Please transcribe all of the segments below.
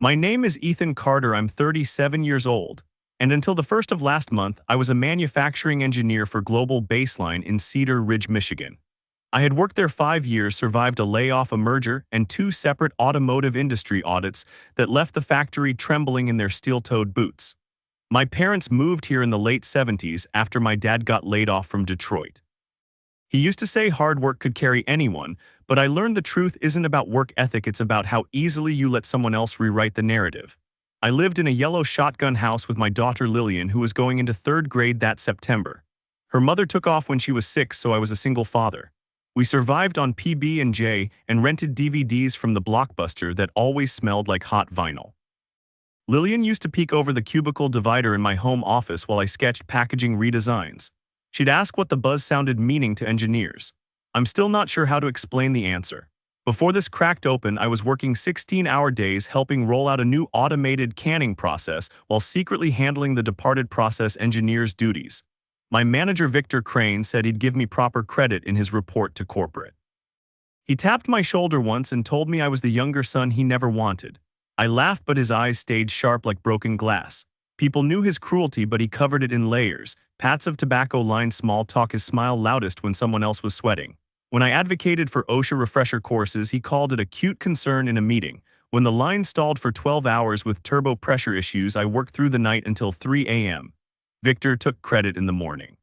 My name is Ethan Carter. I'm 37 years old, and until the first of last month, I was a manufacturing engineer for Global Baseline in Cedar Ridge, Michigan. I had worked there 5 years, survived a layoff, a merger, and two separate automotive industry audits that left the factory trembling in their steel-toed boots. My parents moved here in the late 70s after my dad got laid off from Detroit. He used to say hard work could carry anyone, but I learned the truth isn't about work ethic, it's about how easily you let someone else rewrite the narrative. I lived in a yellow shotgun house with my daughter Lillian, who was going into 3rd grade that September. Her mother took off when she was 6, so I was a single father. We survived on PB&J and rented DVDs from the Blockbuster that always smelled like hot vinyl. Lillian used to peek over the cubicle divider in my home office while I sketched packaging redesigns. She'd ask what the buzz sounded meaning to engineers. I'm still not sure how to explain the answer. Before this cracked open, I was working 16-hour days helping roll out a new automated canning process while secretly handling the departed process engineer's duties. My manager Victor Crane said he'd give me proper credit in his report to corporate. He tapped my shoulder once and told me I was the younger son he never wanted. I laughed, but his eyes stayed sharp like broken glass. People knew his cruelty, but he covered it in layers. Pats of tobacco lined small talk, his smile loudest when someone else was sweating. When I advocated for OSHA refresher courses, he called it a cute concern in a meeting. When the line stalled for 12 hours with turbo pressure issues, I worked through the night until 3 a.m. Victor took credit in the morning.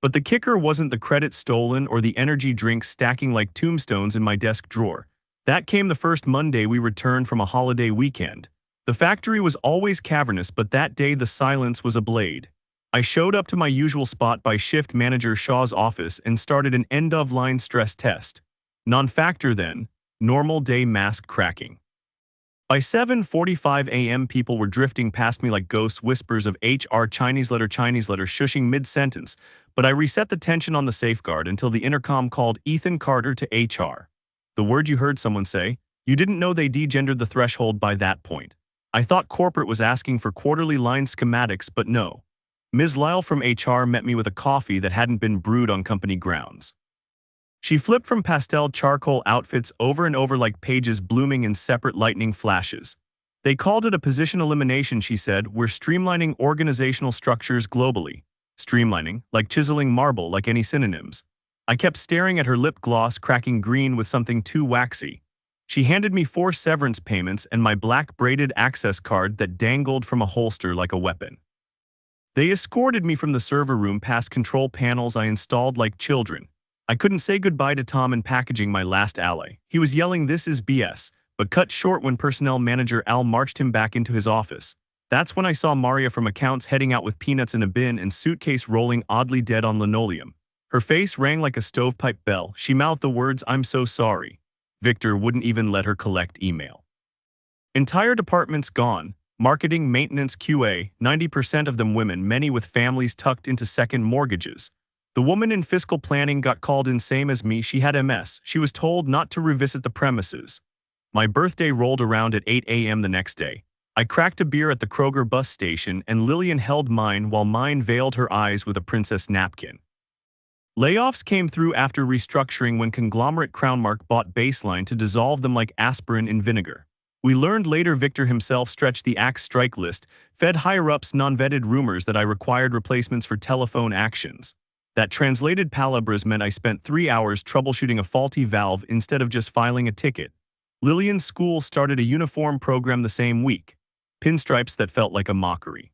But the kicker wasn't the credit stolen or the energy drinks stacking like tombstones in my desk drawer. That came the first Monday we returned from a holiday weekend. The factory was always cavernous, but that day the silence was a blade. I showed up to my usual spot by shift manager Shaw's office and started an end-of-line stress test. Non-factor then, normal day mask cracking. By 7:45 a.m. people were drifting past me like ghosts, whispers of HR Chinese letter shushing mid-sentence, but I reset the tension on the safeguard until the intercom called Ethan Carter to HR. The word you heard someone say, you didn't know they degendered the threshold by that point. I thought corporate was asking for quarterly line schematics, but no. Ms. Lyle from HR met me with a coffee that hadn't been brewed on company grounds. She flipped from pastel charcoal outfits over and over like pages blooming in separate lightning flashes. They called it a position elimination, she said. We're streamlining organizational structures globally. Streamlining, like chiseling marble, like any synonyms. I kept staring at her lip gloss cracking green with something too waxy. She handed me 4 severance payments and my black braided access card that dangled from a holster like a weapon. They escorted me from the server room past control panels I installed like children. I couldn't say goodbye to Tom in packaging, my last ally. He was yelling, "This is BS," but cut short when personnel manager Al marched him back into his office. That's when I saw Maria from accounts heading out with peanuts in a bin and suitcase rolling oddly dead on linoleum. Her face rang like a stovepipe bell. She mouthed the words, "I'm so sorry." Victor wouldn't even let her collect email. Entire departments gone. Marketing, maintenance, QA, 90% of them women, many with families tucked into second mortgages. The woman in fiscal planning got called in, same as me. She had MS. She was told not to revisit the premises. My birthday rolled around at 8 a.m. the next day. I cracked a beer at the Kroger bus station and Lillian held mine while mine veiled her eyes with a princess napkin. Layoffs came through after restructuring when conglomerate Crownmark bought Baseline to dissolve them like aspirin in vinegar. We learned later Victor himself stretched the axe strike list, fed higher-ups non-vetted rumors that I required replacements for telephone actions. That translated palabras meant I spent 3 hours troubleshooting a faulty valve instead of just filing a ticket. Lillian's school started a uniform program the same week. Pinstripes that felt like a mockery.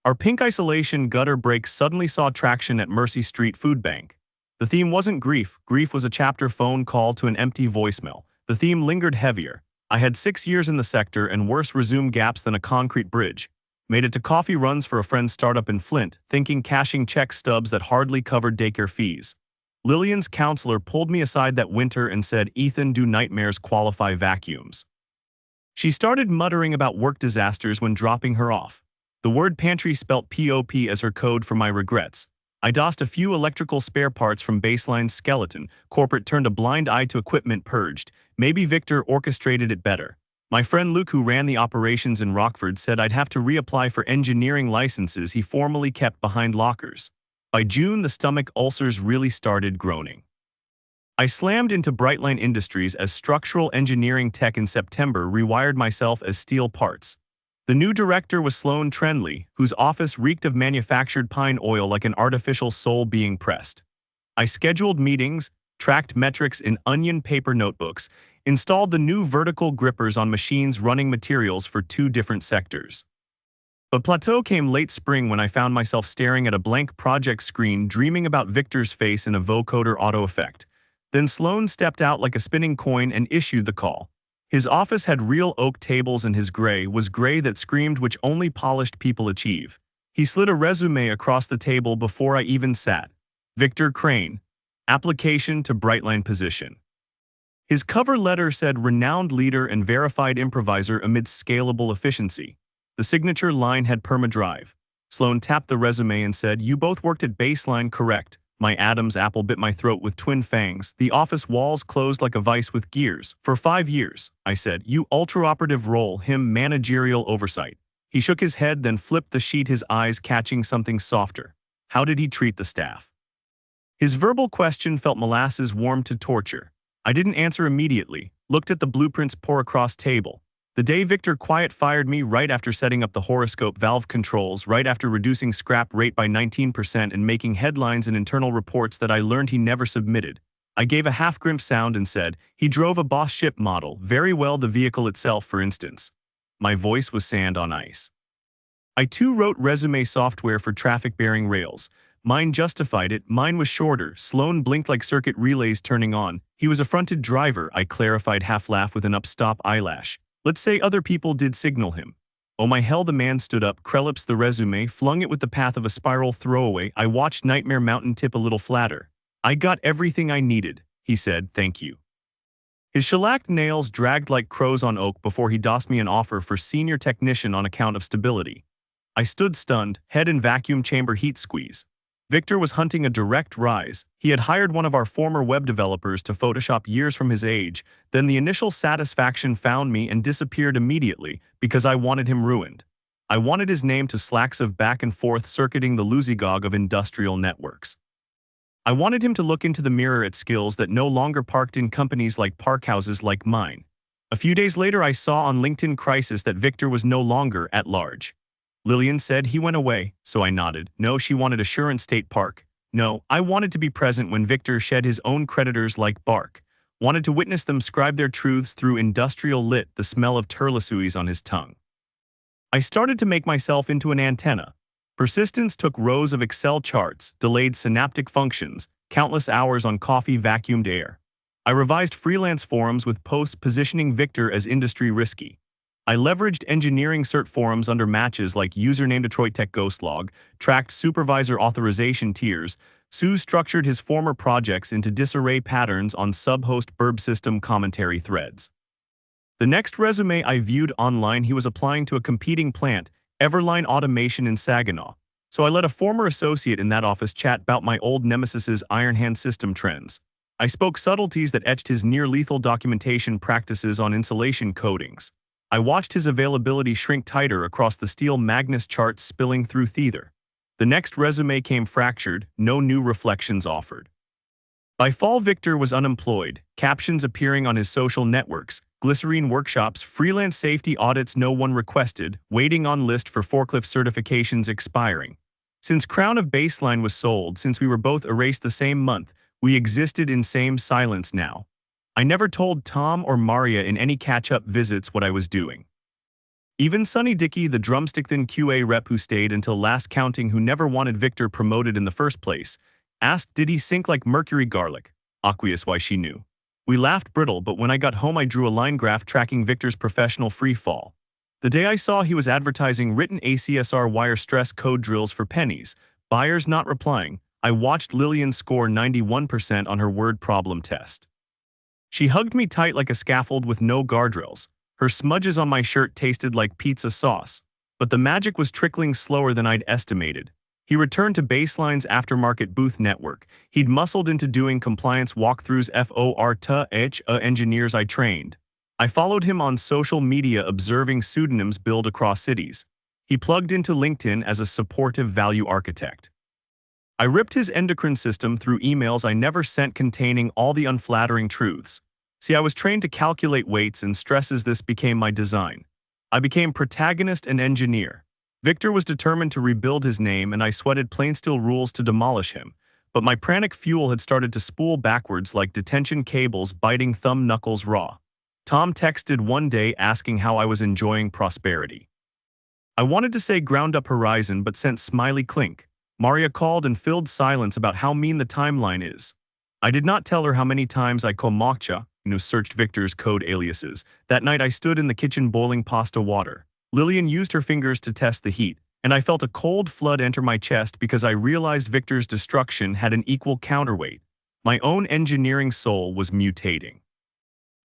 Our pink isolation gutter break suddenly saw traction at Mercy Street Food Bank. The theme wasn't grief. Grief was a chapter phone call to an empty voicemail. The theme lingered heavier. I had 6 years in the sector and worse resume gaps than a concrete bridge. Made it to coffee runs for a friend's startup in Flint, thinking cashing check stubs that hardly covered daycare fees. Lillian's counselor pulled me aside that winter and said, "Ethan, do nightmares qualify vacuums?" She started muttering about work disasters when dropping her off. The word pantry spelt POP as her code for my regrets. I dossed a few electrical spare parts from Baseline's skeleton. Corporate turned a blind eye to equipment purged. Maybe Victor orchestrated it better. My friend Luke, who ran the operations in Rockford, said I'd have to reapply for engineering licenses he formerly kept behind lockers. By June, the stomach ulcers really started groaning. I slammed into Brightline Industries as structural engineering tech in September, rewired myself as steel parts. The new director was Sloan Trendley, whose office reeked of manufactured pine oil like an artificial soul being pressed. I scheduled meetings, tracked metrics in onion paper notebooks, installed the new vertical grippers on machines running materials for 2 different sectors. But plateau came late spring when I found myself staring at a blank project screen, dreaming about Victor's face in a vocoder auto effect. Then Sloan stepped out like a spinning coin and issued the call. His office had real oak tables and his gray was gray that screamed, which only polished people achieve. He slid a resume across the table before I even sat. Victor Crane. Application to Brightline position. His cover letter said renowned leader and verified improviser amidst scalable efficiency. The signature line had perma-drive. Sloan tapped the resume and said, "You both worked at Baseline, correct?" My Adam's apple bit my throat with twin fangs. The office walls closed like a vice with gears. "For 5 years," I said. "You ultra-operative role, him managerial oversight." He shook his head, then flipped the sheet, his eyes catching something softer. How did he treat the staff? His verbal question felt molasses warmed to torture. I didn't answer immediately, looked at the blueprints pour across table. The day Victor quiet fired me, right after setting up the horoscope valve controls, right after reducing scrap rate by 19% and making headlines in internal reports that I learned he never submitted. I gave a half-grimp sound and said, "He drove a Boss ship model, very well, the vehicle itself, for instance." My voice was sand on ice. I too wrote resume software for traffic-bearing rails. Mine justified it, mine was shorter. Sloan blinked like circuit relays turning on. He was a fronted driver, I clarified, half-laugh with an upstop eyelash. Let's say other people did signal him. Oh my hell, the man stood up, crellips the resume, flung it with the path of a spiral throwaway. I watched Nightmare Mountain tip a little flatter. "I got everything I needed," he said, "thank you." His shellacked nails dragged like crows on oak before he dossed me an offer for senior technician on account of stability. I stood stunned, head in vacuum chamber heat squeeze. Victor was hunting a direct rise. He had hired one of our former web developers to Photoshop years from his age. Then the initial satisfaction found me and disappeared immediately because I wanted him ruined. I wanted his name to slacks of back and forth circuiting the loosey-gog of industrial networks. I wanted him to look into the mirror at skills that no longer parked in companies like parkhouses like mine. A few days later, I saw on LinkedIn Crisis that Victor was no longer at large. Lillian said he went away, so I nodded. No, she wanted Assurance State Park. No, I wanted to be present when Victor shed his own creditors like bark. Wanted to witness them scribe their truths through industrial lit, the smell of turlesuis on his tongue. I started to make myself into an antenna. Persistence took rows of Excel charts, delayed synaptic functions, countless hours on coffee vacuumed air. I revised freelance forums with posts positioning Victor as industry risky. I leveraged engineering cert forums under matches like username Detroit Tech Ghostlog, tracked supervisor authorization tiers. Sue structured his former projects into disarray patterns on sub-host burb system commentary threads. The next resume I viewed online, he was applying to a competing plant, Everline Automation in Saginaw. So I let a former associate in that office chat about my old nemesis's Iron Hand system trends. I spoke subtleties that etched his near-lethal documentation practices on insulation coatings. I watched his availability shrink tighter across the steel Magnus charts spilling through Thether. The next resume came fractured, no new reflections offered. By fall, Victor was unemployed, captions appearing on his social networks, glycerine workshops, freelance safety audits no one requested, waiting on list for forklift certifications expiring. Since Crown of Baseline was sold, since we were both erased the same month, we existed in same silence now. I never told Tom or Maria in any catch-up visits what I was doing. Even Sonny Dickey, the drumstick-thin QA rep who stayed until last counting, who never wanted Victor promoted in the first place, asked did he sink like mercury garlic. Aqueous, why she knew. We laughed brittle, but when I got home I drew a line graph tracking Victor's professional free fall. The day I saw he was advertising written ACSR wire stress code drills for pennies, buyers not replying, I watched Lillian score 91% on her word problem test. She hugged me tight like a scaffold with no guardrails. Her smudges on my shirt tasted like pizza sauce. But the magic was trickling slower than I'd estimated. He returned to Baseline's aftermarket booth network. He'd muscled into doing compliance walkthroughs for engineers I trained. I followed him on social media, observing pseudonyms build across cities. He plugged into LinkedIn as a supportive value architect. I ripped his endocrine system through emails I never sent containing all the unflattering truths. See, I was trained to calculate weights and stresses. This became my design. I became protagonist and engineer. Victor was determined to rebuild his name, and I sweated plain steel rules to demolish him. But my pranic fuel had started to spool backwards like detention cables biting thumb knuckles raw. Tom texted one day asking how I was enjoying prosperity. I wanted to say ground up horizon but sent smiley clink. Maria called and filled silence about how mean the timeline is. I did not tell her how many times I searched Victor's code aliases. That night I stood in the kitchen boiling pasta water. Lillian used her fingers to test the heat, and I felt a cold flood enter my chest because I realized Victor's destruction had an equal counterweight. My own engineering soul was mutating.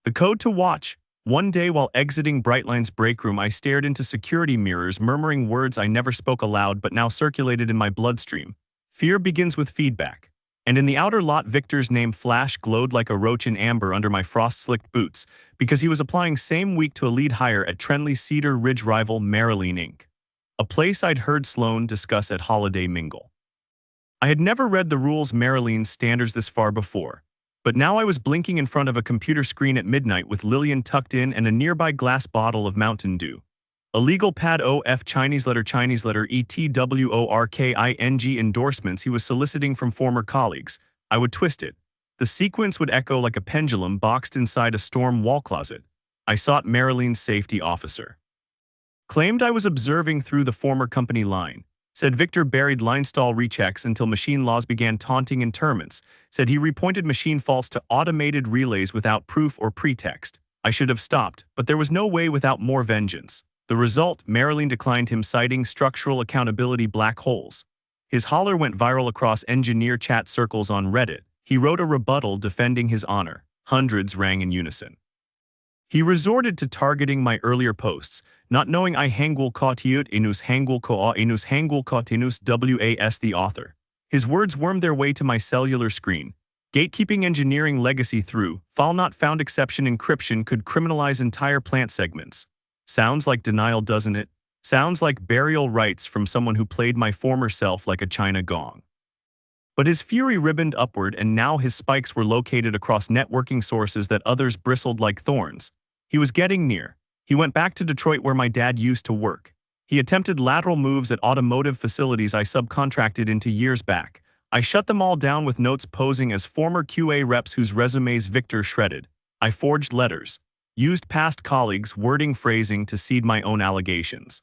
The code to watch. One day while exiting Brightline's break room, I stared into security mirrors, murmuring words I never spoke aloud but now circulated in my bloodstream. Fear begins with feedback. And in the outer lot, Victor's name flash glowed like a roach in amber under my frost-slicked boots because he was applying same week to a lead hire at Trenley's Cedar Ridge rival Marilyn Inc., a place I'd heard Sloan discuss at Holiday Mingle. I had never read the rules Marilyn's standards this far before, but now I was blinking in front of a computer screen at midnight with Lillian tucked in and a nearby glass bottle of Mountain Dew. A legal pad OF Chinese letter ETWORKING endorsements he was soliciting from former colleagues. I would twist it. The sequence would echo like a pendulum boxed inside a storm wall closet. I sought Marilyn's safety officer. Claimed I was observing through the former company line. Said Victor buried line stall rechecks until machine laws began taunting interments. Said he repointed machine faults to automated relays without proof or pretext. I should have stopped, but there was no way without more vengeance. The result, Marilyn declined him, citing structural accountability black holes. His holler went viral across engineer chat circles on Reddit. He wrote a rebuttal defending his honor. Hundreds rang in unison. He resorted to targeting my earlier posts, not knowing I hangul kotiut inus hangul koa inus hangul kotinus was the author. His words wormed their way to my cellular screen. Gatekeeping engineering legacy through file not found exception encryption could criminalize entire plant segments. Sounds like denial, doesn't it? Sounds like burial rites from someone who played my former self like a china gong. But his fury ribboned upward, and now his spikes were located across networking sources that others bristled like thorns. He was getting near. He went back to Detroit where my dad used to work. He attempted lateral moves at automotive facilities I subcontracted into years back. I shut them all down with notes posing as former QA reps whose resumes Victor shredded. I forged letters. Used past colleagues' wording phrasing to seed my own allegations.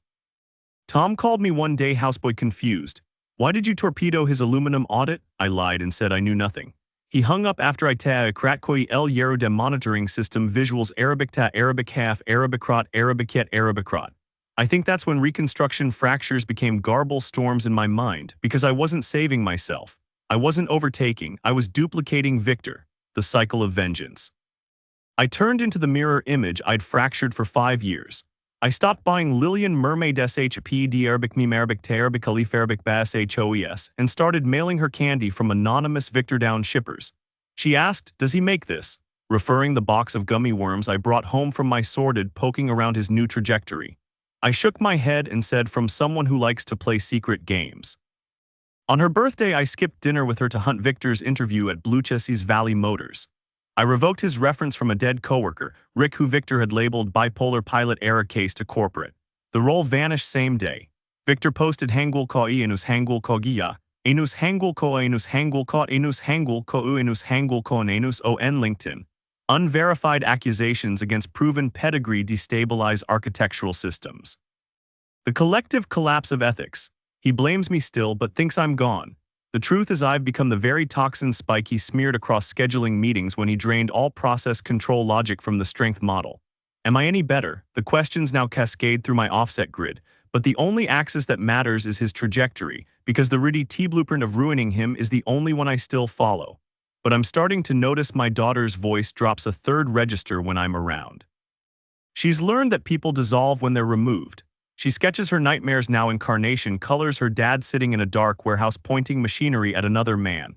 Tom called me one day houseboy confused. Why did you torpedo his aluminum audit? I lied and said I knew nothing. He hung up after I kratkoi el yero de monitoring system visuals Arabic ta Arabic half Arabicrot Arabic Arabicrot. I think that's when reconstruction fractures became garble storms in my mind because I wasn't saving myself. I wasn't overtaking, I was duplicating Victor, the cycle of vengeance. I turned into the mirror image I'd fractured for 5 years. I stopped buying Lillian Mermaid SHP D Arabic Meme Arabic Te Arabic Khalif Arabic Bass HOES and started mailing her candy from anonymous Victor Down shippers. She asked, "Does he make this?" referring the box of gummy worms I brought home from my sordid poking around his new trajectory. I shook my head and said, from someone who likes to play secret games. On her birthday, I skipped dinner with her to hunt Victor's interview at Bluechessy's Valley Motors. I revoked his reference from a dead coworker, Rick, who Victor had labeled bipolar pilot error case to corporate. The role vanished same day. Victor posted hangul ko enus hangul ko giya, enus hangul ko enus hangul ko enus hangul ko enus hangul ko enus on LinkedIn. Unverified accusations against proven pedigree destabilize architectural systems. The collective collapse of ethics. He blames me still but thinks I'm gone. The truth is I've become the very toxin spike he smeared across scheduling meetings when he drained all process control logic from the strength model. Am I any better? The questions now cascade through my offset grid, but the only axis that matters is his trajectory, because the Riddy T blueprint of ruining him is the only one I still follow. But I'm starting to notice my daughter's voice drops a third register when I'm around. She's learned that people dissolve when they're removed. She sketches her nightmares now in carnation colors, her dad sitting in a dark warehouse pointing machinery at another man.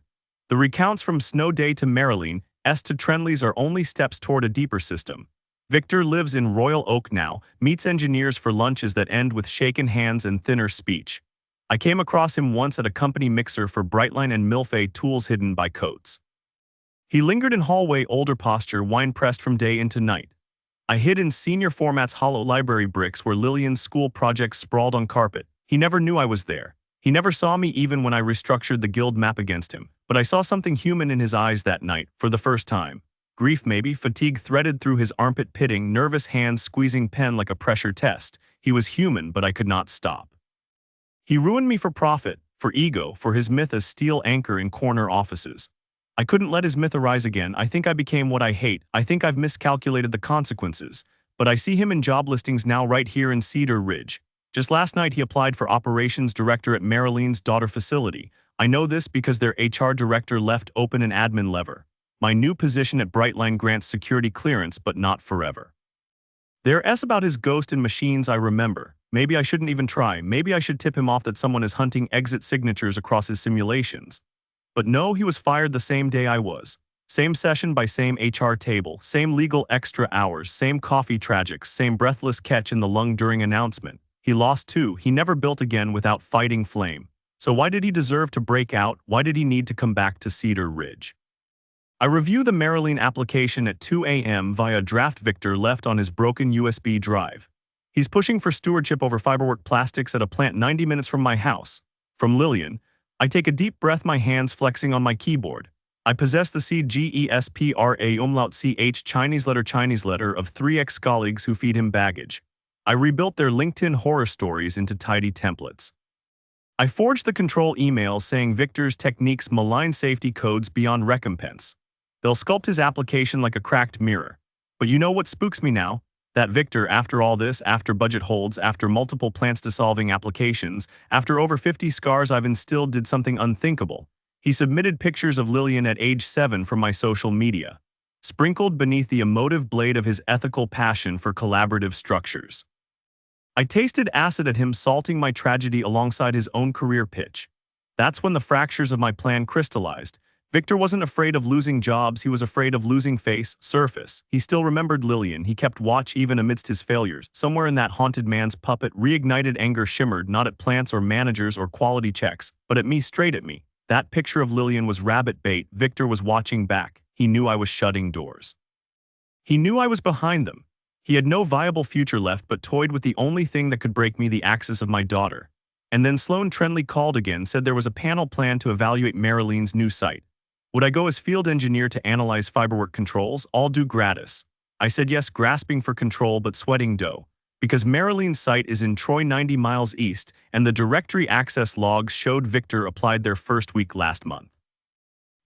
The recounts from Snow Day to Marilyn S to Trenley's are only steps toward a deeper system. Victor lives in Royal Oak now, meets engineers for lunches that end with shaken hands and thinner speech. I came across him once at a company mixer for Brightline and Milfay tools hidden by coats. He lingered in hallway, older posture, wine pressed from day into night. I hid in senior format's hollow library bricks where Lillian's school projects sprawled on carpet. He never knew I was there. He never saw me even when I restructured the guild map against him. But I saw something human in his eyes that night, for the first time. Grief maybe, fatigue threaded through his armpit pitting, nervous hands squeezing pen like a pressure test. He was human, but I could not stop. He ruined me for profit, for ego, for his myth as steel anchor in corner offices. I couldn't let his myth arise again. I think I became what I hate. I think I've miscalculated the consequences. But I see him in job listings now right here in Cedar Ridge. Just last night he applied for operations director at Marilene's daughter facility. I know this because their HR director left open an admin lever. My new position at Brightline grants security clearance, but not forever. There is about his ghost in machines I remember. Maybe I shouldn't even try. Maybe I should tip him off that someone is hunting exit signatures across his simulations. But no, he was fired the same day I was. Same session by same HR table, same legal extra hours, same coffee tragics, same breathless catch in the lung during announcement. He lost too. He never built again without fighting flame. So why did he deserve to break out? Why did he need to come back to Cedar Ridge? I review the Marilene application at 2 a.m. via draft Victor left on his broken USB drive. He's pushing for stewardship over fiberwork plastics at a plant 90 minutes from my house. From Lillian, I take a deep breath, my hands flexing on my keyboard. I possess the CGESPRA umlaut CH Chinese letter of 3 ex-colleagues who feed him baggage. I rebuilt their LinkedIn horror stories into tidy templates. I forged the control email saying Victor's techniques malign safety codes beyond recompense. They'll sculpt his application like a cracked mirror. But you know what spooks me now? That Victor, after all this, after budget holds, after multiple plants dissolving applications, after over 50 scars I've instilled, did something unthinkable. He submitted pictures of Lillian at age 7 from my social media, sprinkled beneath the emotive blade of his ethical passion for collaborative structures. I tasted acid at him, salting my tragedy alongside his own career pitch. That's when the fractures of my plan crystallized. Victor wasn't afraid of losing jobs, he was afraid of losing surface. He still remembered Lillian, he kept watch even amidst his failures. Somewhere in that haunted man's puppet, reignited anger shimmered, not at plants or managers or quality checks, but at me, straight at me. That picture of Lillian was rabbit bait. Victor was watching back. He knew I was shutting doors. He knew I was behind them. He had no viable future left but toyed with the only thing that could break me, the axis of my daughter. And then Sloan Trenley called again, said there was a panel plan to evaluate Marilene's new site. Would I go as field engineer to analyze fiberwork controls, all due gratis? I said yes, grasping for control but sweating dough. Because Marilene's site is in Troy 90 miles east, and the directory access logs showed Victor applied their first week last month.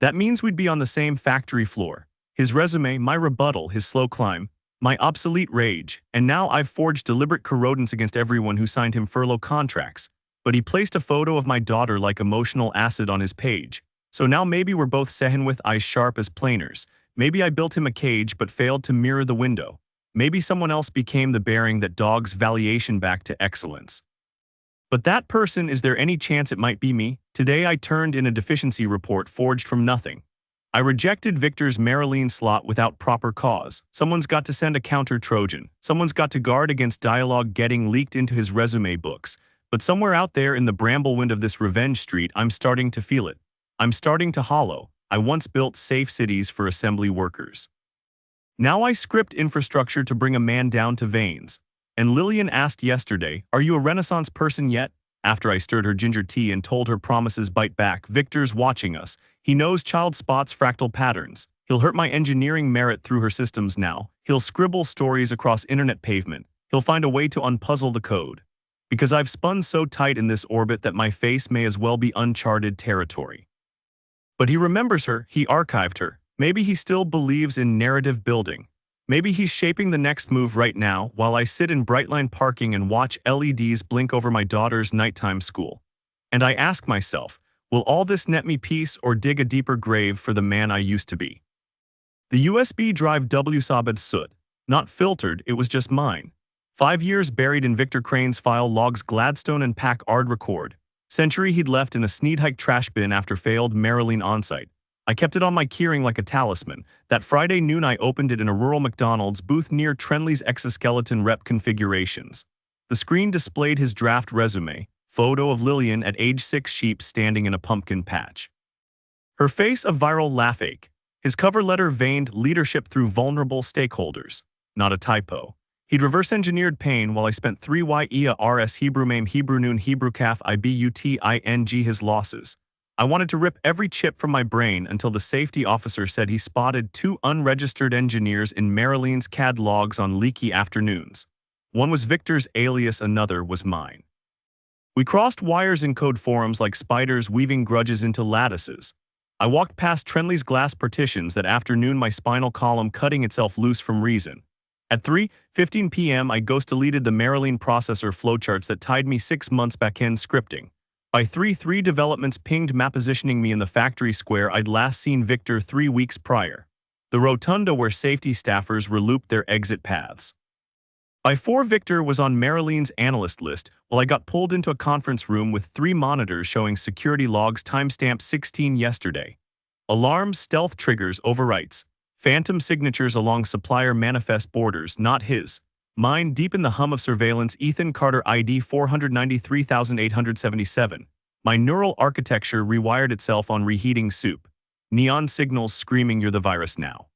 That means we'd be on the same factory floor. His resume, my rebuttal, his slow climb, my obsolete rage, and now I've forged deliberate corrodance against everyone who signed him furlough contracts. But he placed a photo of my daughter like emotional acid on his page. So now maybe we're both sehen with eyes sharp as planers. Maybe I built him a cage but failed to mirror the window. Maybe someone else became the bearing that dogs valuation back to excellence. But that person, is there any chance it might be me? Today I turned in a deficiency report forged from nothing. I rejected Victor's Marilene slot without proper cause. Someone's got to send a counter-Trojan. Someone's got to guard against dialogue getting leaked into his resume books. But somewhere out there in the bramblewind of this revenge street, I'm starting to feel it. I'm starting to hollow. I once built safe cities for assembly workers. Now I script infrastructure to bring a man down to veins. And Lillian asked yesterday, "Are you a Renaissance person yet?" After I stirred her ginger tea and told her promises bite back. Victor's watching us. He knows child spots fractal patterns. He'll hurt my engineering merit through her systems now. He'll scribble stories across internet pavement. He'll find a way to unpuzzle the code. Because I've spun so tight in this orbit that my face may as well be uncharted territory. But he remembers her, he archived her. Maybe he still believes in narrative building. Maybe he's shaping the next move right now while I sit in Brightline parking and watch LEDs blink over my daughter's nighttime school. And I ask myself, will all this net me peace or dig a deeper grave for the man I used to be? The USB drive WSOBed soot. Not filtered, it was just mine. 5 years buried in Victor Crane's file logs, Gladstone and Packard record. Century he'd left in a Sneedhike trash bin after failed Marilene onsite. I kept it on my keyring like a talisman. That Friday noon I opened it in a rural McDonald's booth near Trenley's exoskeleton rep configurations. The screen displayed his draft resume, Photo of Lillian at age 6, sheep standing in a pumpkin patch. Her face a viral laugh ache. His cover letter veined leadership through vulnerable stakeholders. Not a typo. He'd reverse-engineered pain while I spent 3 years Hebrew mame Hebrew noon Hebrew calf ibuting his losses. I wanted to rip every chip from my brain until the safety officer said he spotted 2 unregistered engineers in Marilene's CAD logs on leaky afternoons. One was Victor's alias, another was mine. We crossed wires in code forums like spiders weaving grudges into lattices. I walked past Trenley's glass partitions that afternoon, my spinal column cutting itself loose from reason. At 3:15 p.m. I ghost-deleted the Marilene processor flowcharts that tied me 6 months back-end scripting. By 3:03 developments pinged map positioning me in the factory square I'd last seen Victor 3 weeks prior. The rotunda where safety staffers relooped their exit paths. By 4 Victor was on Marilene's analyst list while I got pulled into a conference room with 3 monitors showing security logs timestamped 16 yesterday. Alarms, stealth triggers, overwrites. Phantom signatures along supplier manifest borders, not his. Mine deep in the hum of surveillance, Ethan Carter ID 493,877. My neural architecture rewired itself on reheating soup. Neon signals screaming you're the virus now.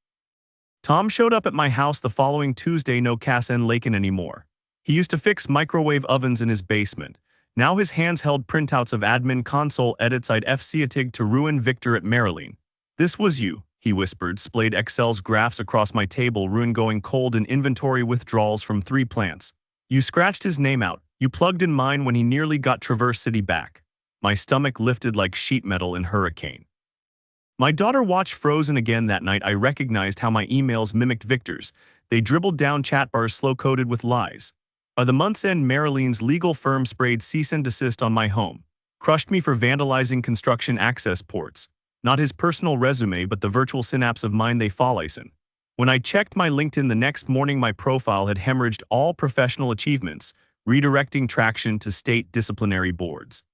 Tom showed up at my house the following Tuesday, no Cass N. Lakin anymore. He used to fix microwave ovens in his basement. Now his hands held printouts of admin console edits I'd FC'd to ruin Victor at Marilene. This was you, he whispered, splayed Excel's graphs across my table, ruin going cold in inventory withdrawals from 3 plants. You scratched his name out, you plugged in mine when he nearly got Traverse City back. My stomach lifted like sheet metal in hurricane. My daughter watched Frozen again that night. I recognized how my emails mimicked Victor's. They dribbled down chat bars slow-coded with lies. By the month's end, Marilene's legal firm sprayed cease and desist on my home. Crushed me for vandalizing construction access ports. Not his personal resume, but the virtual synapse of mine they fallaisen. When I checked my LinkedIn the next morning, my profile had hemorrhaged all professional achievements, redirecting traction to state disciplinary boards.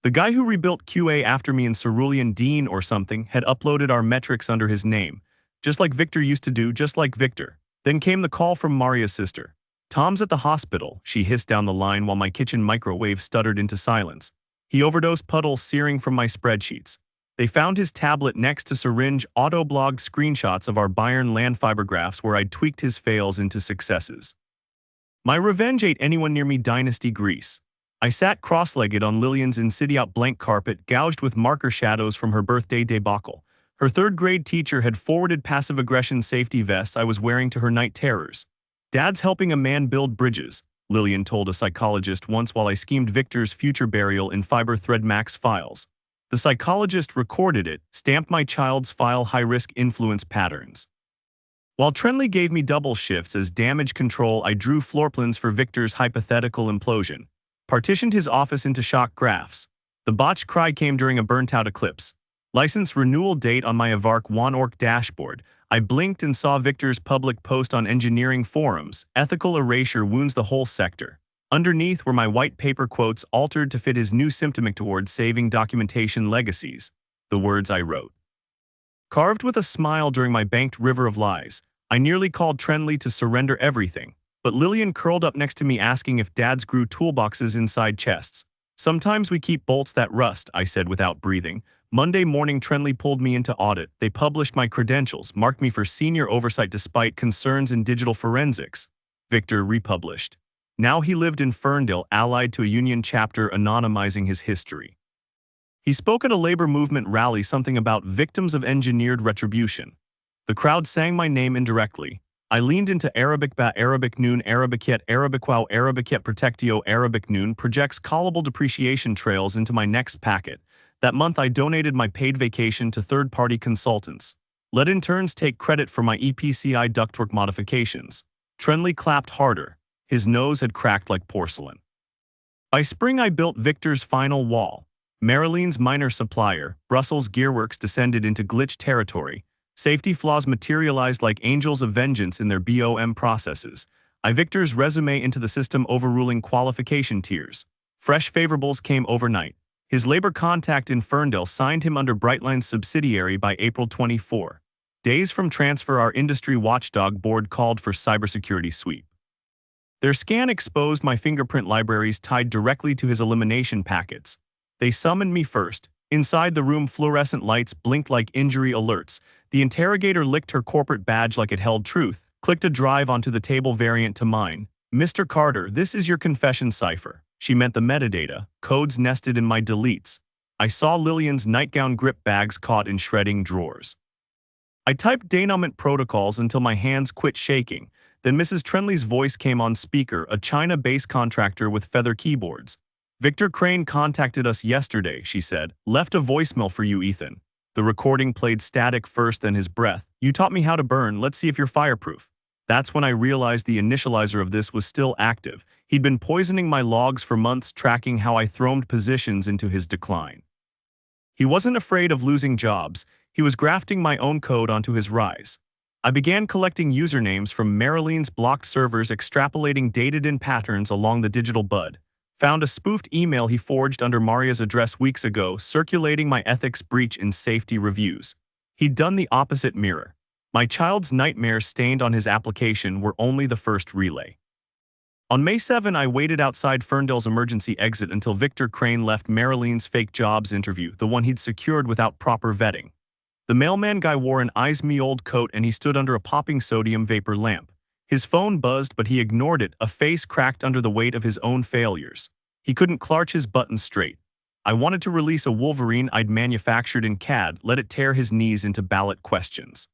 The guy who rebuilt QA after me in Cerulean Dean or something had uploaded our metrics under his name, just like Victor used to do, just like Victor. Then came the call from Maria's sister. Tom's at the hospital, she hissed down the line while my kitchen microwave stuttered into silence. He overdosed, puddles searing from my spreadsheets. They found his tablet next to syringe, auto-blogged screenshots of our Bayern land fiber graphs where I'd tweaked his fails into successes. My revenge ate anyone near me, Dynasty Grease. I sat cross-legged on Lillian's insidious blank carpet, gouged with marker shadows from her birthday debacle. Her 3rd-grade teacher had forwarded passive-aggression safety vests I was wearing to her night terrors. Dad's helping a man build bridges, Lillian told a psychologist once while I schemed Victor's future burial in Fiber Thread Max files. The psychologist recorded it, stamped my child's file high-risk influence patterns. While Trenley gave me double shifts as damage control, I drew floorplans for Victor's hypothetical implosion. Partitioned his office into shock graphs. The botched cry came during a burnt-out eclipse. License renewal date on my Avark OneOrc dashboard. I blinked and saw Victor's public post on engineering forums. Ethical erasure wounds the whole sector. Underneath were my white paper quotes altered to fit his new symptomic towards saving documentation legacies. The words I wrote. Carved with a smile during my banked river of lies, I nearly called Trenley to surrender everything. But Lillian curled up next to me asking if Dad's grew toolboxes inside chests. Sometimes we keep bolts that rust, I said without breathing. Monday morning, Trenley pulled me into audit. They published my credentials, marked me for senior oversight despite concerns in digital forensics. Victor republished. Now he lived in Ferndale, allied to a union chapter, anonymizing his history. He spoke at a labor movement rally, something about victims of engineered retribution. The crowd sang my name indirectly. I leaned into Arabic ba Arabic noon Arabic yet Arabic wow Arabic yet protectio Arabic noon projects callable depreciation trails into my next packet. That month I donated my paid vacation to third-party consultants. Let interns take credit for my EPCI ductwork modifications. Trenley clapped harder. His nose had cracked like porcelain. By spring I built Victor's final wall. Marilene's minor supplier, Brussels Gearworks, descended into glitch territory. Safety flaws materialized like angels of vengeance in their BOM processes. I Victor's resume into the system, overruling qualification tiers. Fresh favorables came overnight. His labor contact in Ferndale signed him under Brightline's subsidiary by April 24. Days from transfer, our industry watchdog board called for cybersecurity sweep. Their scan exposed my fingerprint libraries tied directly to his elimination packets. They summoned me first. Inside the room, fluorescent lights blinked like injury alerts. The interrogator licked her corporate badge like it held truth, clicked a drive onto the table variant to mine. Mr. Carter, this is your confession cipher. She meant the metadata, codes nested in my deletes. I saw Lillian's nightgown grip bags caught in shredding drawers. I typed denouement protocols until my hands quit shaking. Then Mrs. Trenley's voice came on speaker, a China-based contractor with feather keyboards. Victor Crane contacted us yesterday, she said. Left a voicemail for you, Ethan. The recording played static first, then his breath. You taught me how to burn, let's see if you're fireproof. That's when I realized the initializer of this was still active. He'd been poisoning my logs for months, tracking how I thromed positions into his decline. He wasn't afraid of losing jobs. He was grafting my own code onto his rise. I began collecting usernames from Marilene's blocked servers, extrapolating dated-in patterns along the digital bud. Found a spoofed email he forged under Maria's address weeks ago, circulating my ethics breach in safety reviews. He'd done the opposite mirror. My child's nightmares stained on his application were only the first relay. On May 7, I waited outside Ferndale's emergency exit until Victor Crane left Marilene's fake jobs interview, the one he'd secured without proper vetting. The mailman guy wore an eyes-me-old coat and he stood under a popping sodium vapor lamp. His phone buzzed, but he ignored it, a face cracked under the weight of his own failures. He couldn't clutch his buttons straight. I wanted to release a Wolverine I'd manufactured in CAD, let it tear his knees into ballot questions.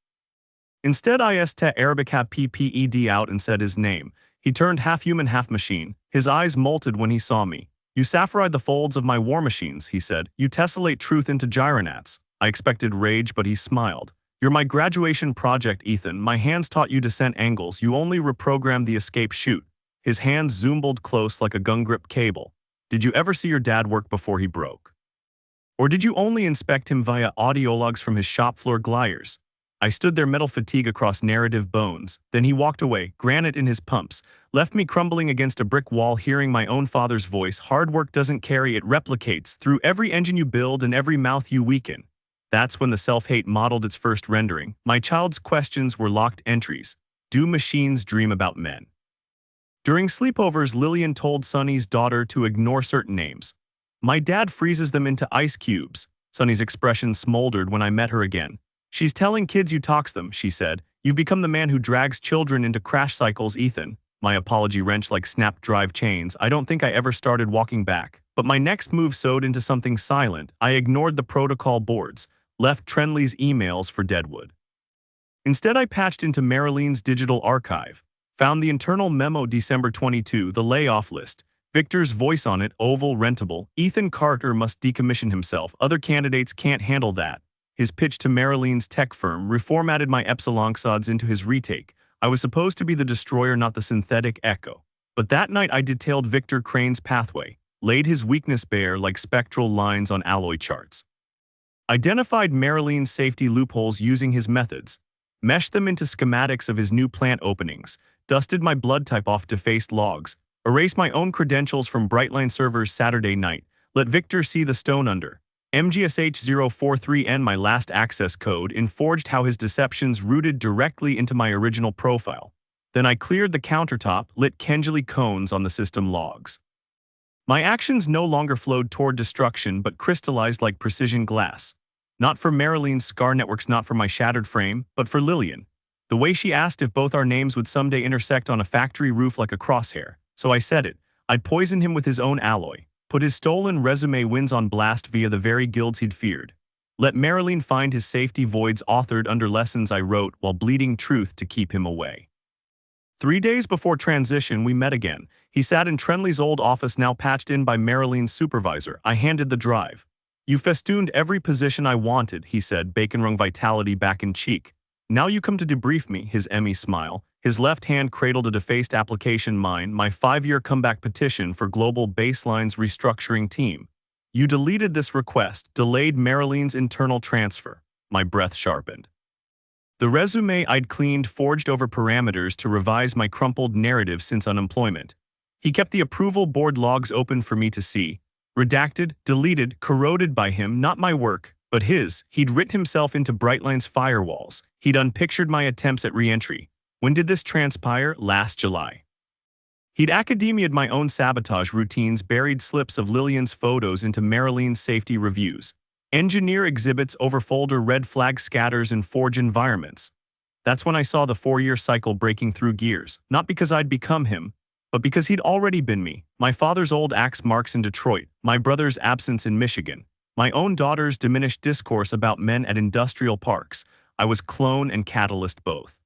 Instead, I st Arabic have PPED out and said his name. He turned half human, half machine. His eyes molted when he saw me. You sapphiride the folds of my war machines, he said. You tessellate truth into gyronats. I expected rage, but he smiled. You're my graduation project, Ethan. My hands taught you descent angles. You only reprogrammed the escape chute. His hands zoomed close like a gun grip cable. Did you ever see your dad work before he broke? Or did you only inspect him via audiologs from his shop floor gliders? I stood there, metal fatigue across narrative bones. Then he walked away, granite in his pumps, left me crumbling against a brick wall, hearing my own father's voice. Hard work doesn't carry, it replicates through every engine you build and every mouth you weaken. That's when the self-hate modeled its first rendering. My child's questions were locked entries. Do machines dream about men? During sleepovers, Lillian told Sonny's daughter to ignore certain names. My dad freezes them into ice cubes. Sonny's expression smoldered when I met her again. She's telling kids you tox them, she said. You've become the man who drags children into crash cycles, Ethan. My apology wrenched like snapped drive chains. I don't think I ever started walking back. But my next move sewed into something silent. I ignored the protocol boards, left Trenley's emails for Deadwood. Instead, I patched into Marilene's digital archive. Found the internal memo December 22, the layoff list. Victor's voice on it, oval, rentable. Ethan Carter must decommission himself. Other candidates can't handle that. His pitch to Marilene's tech firm reformatted my epsilonxods into his retake. I was supposed to be the destroyer, not the synthetic echo. But that night I detailed Victor Crane's pathway, laid his weakness bare like spectral lines on alloy charts. Identified Marilene's safety loopholes using his methods, meshed them into schematics of his new plant openings, dusted my blood type off defaced logs, erased my own credentials from Brightline servers Saturday night, let Victor see the stone under. MGSH043N, my last access code, inforged how his deceptions rooted directly into my original profile. Then I cleared the countertop, lit Kenjali cones on the system logs. My actions no longer flowed toward destruction but crystallized like precision glass. Not for Marilene's scar networks, not for my shattered frame, but for Lillian. The way she asked if both our names would someday intersect on a factory roof like a crosshair. So I said it. I'd poison him with his own alloy. Put his stolen resume wins on blast via the very guilds he'd feared. Let Marilene find his safety voids authored under lessons I wrote while bleeding truth to keep him away. 3 days before transition, we met again. He sat in Trenley's old office, now patched in by Marilene's supervisor. I handed the drive. You festooned every position I wanted, he said, bacon-rung vitality back in cheek. Now you come to debrief me, his Emmy smile. His left hand cradled a defaced application, mine, my 5-year comeback petition for Global Baseline's restructuring team. You deleted this request, delayed Marilene's internal transfer. My breath sharpened. The resume I'd cleaned forged over parameters to revise my crumpled narrative since unemployment. He kept the approval board logs open for me to see. Redacted, deleted, corroded by him, not my work, but his. He'd written himself into Brightline's firewalls. He'd unpictured my attempts at re-entry. When did this transpire? Last July. He'd academia'd my own sabotage routines, buried slips of Lillian's photos into Marilene's safety reviews. Engineer exhibits over folder red flag scatters in forge environments. That's when I saw the 4-year cycle breaking through gears, not because I'd become him, but because he'd already been me. My father's old axe marks in Detroit, my brother's absence in Michigan, my own daughter's diminished discourse about men at industrial parks. I was clone and catalyst both.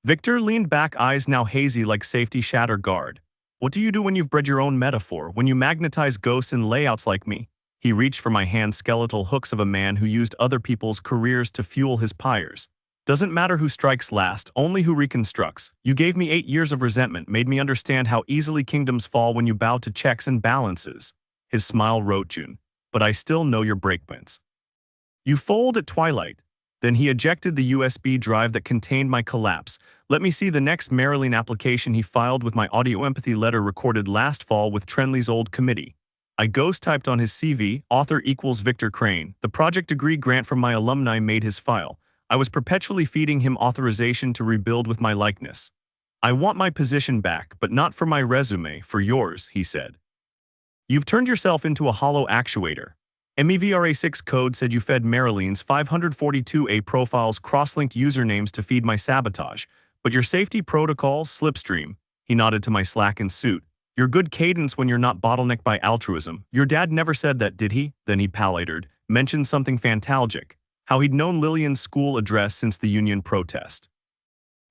Victor leaned back, eyes now hazy like safety shatter guard. What do you do when you've bred your own metaphor, when you magnetize ghosts in layouts like me? He reached for my hand, skeletal hooks of a man who used other people's careers to fuel his pyres. Doesn't matter who strikes last, only who reconstructs. You gave me 8 years of resentment, made me understand how easily kingdoms fall when you bow to checks and balances. His smile wrote June, but I still know your breakpoints. You fold at twilight. Then he ejected the USB drive that contained my collapse. Let me see the next Mariline application he filed with my audio empathy letter recorded last fall with Trenley's old committee. I ghost-typed on his CV, author equals Victor Crane. The project degree grant from my alumni made his file. I was perpetually feeding him authorization to rebuild with my likeness. I want my position back, but not for my resume, for yours, he said. You've turned yourself into a hollow actuator. MEVRA6 code said you fed Mariline's 542A profiles cross-linked usernames to feed my sabotage, but your safety protocols slipstream. He nodded to my slackened suit. Your good cadence when you're not bottlenecked by altruism. Your dad never said that, did he? Then he palated, mentioned something fantalgic. How he'd known Lillian's school address since the union protest.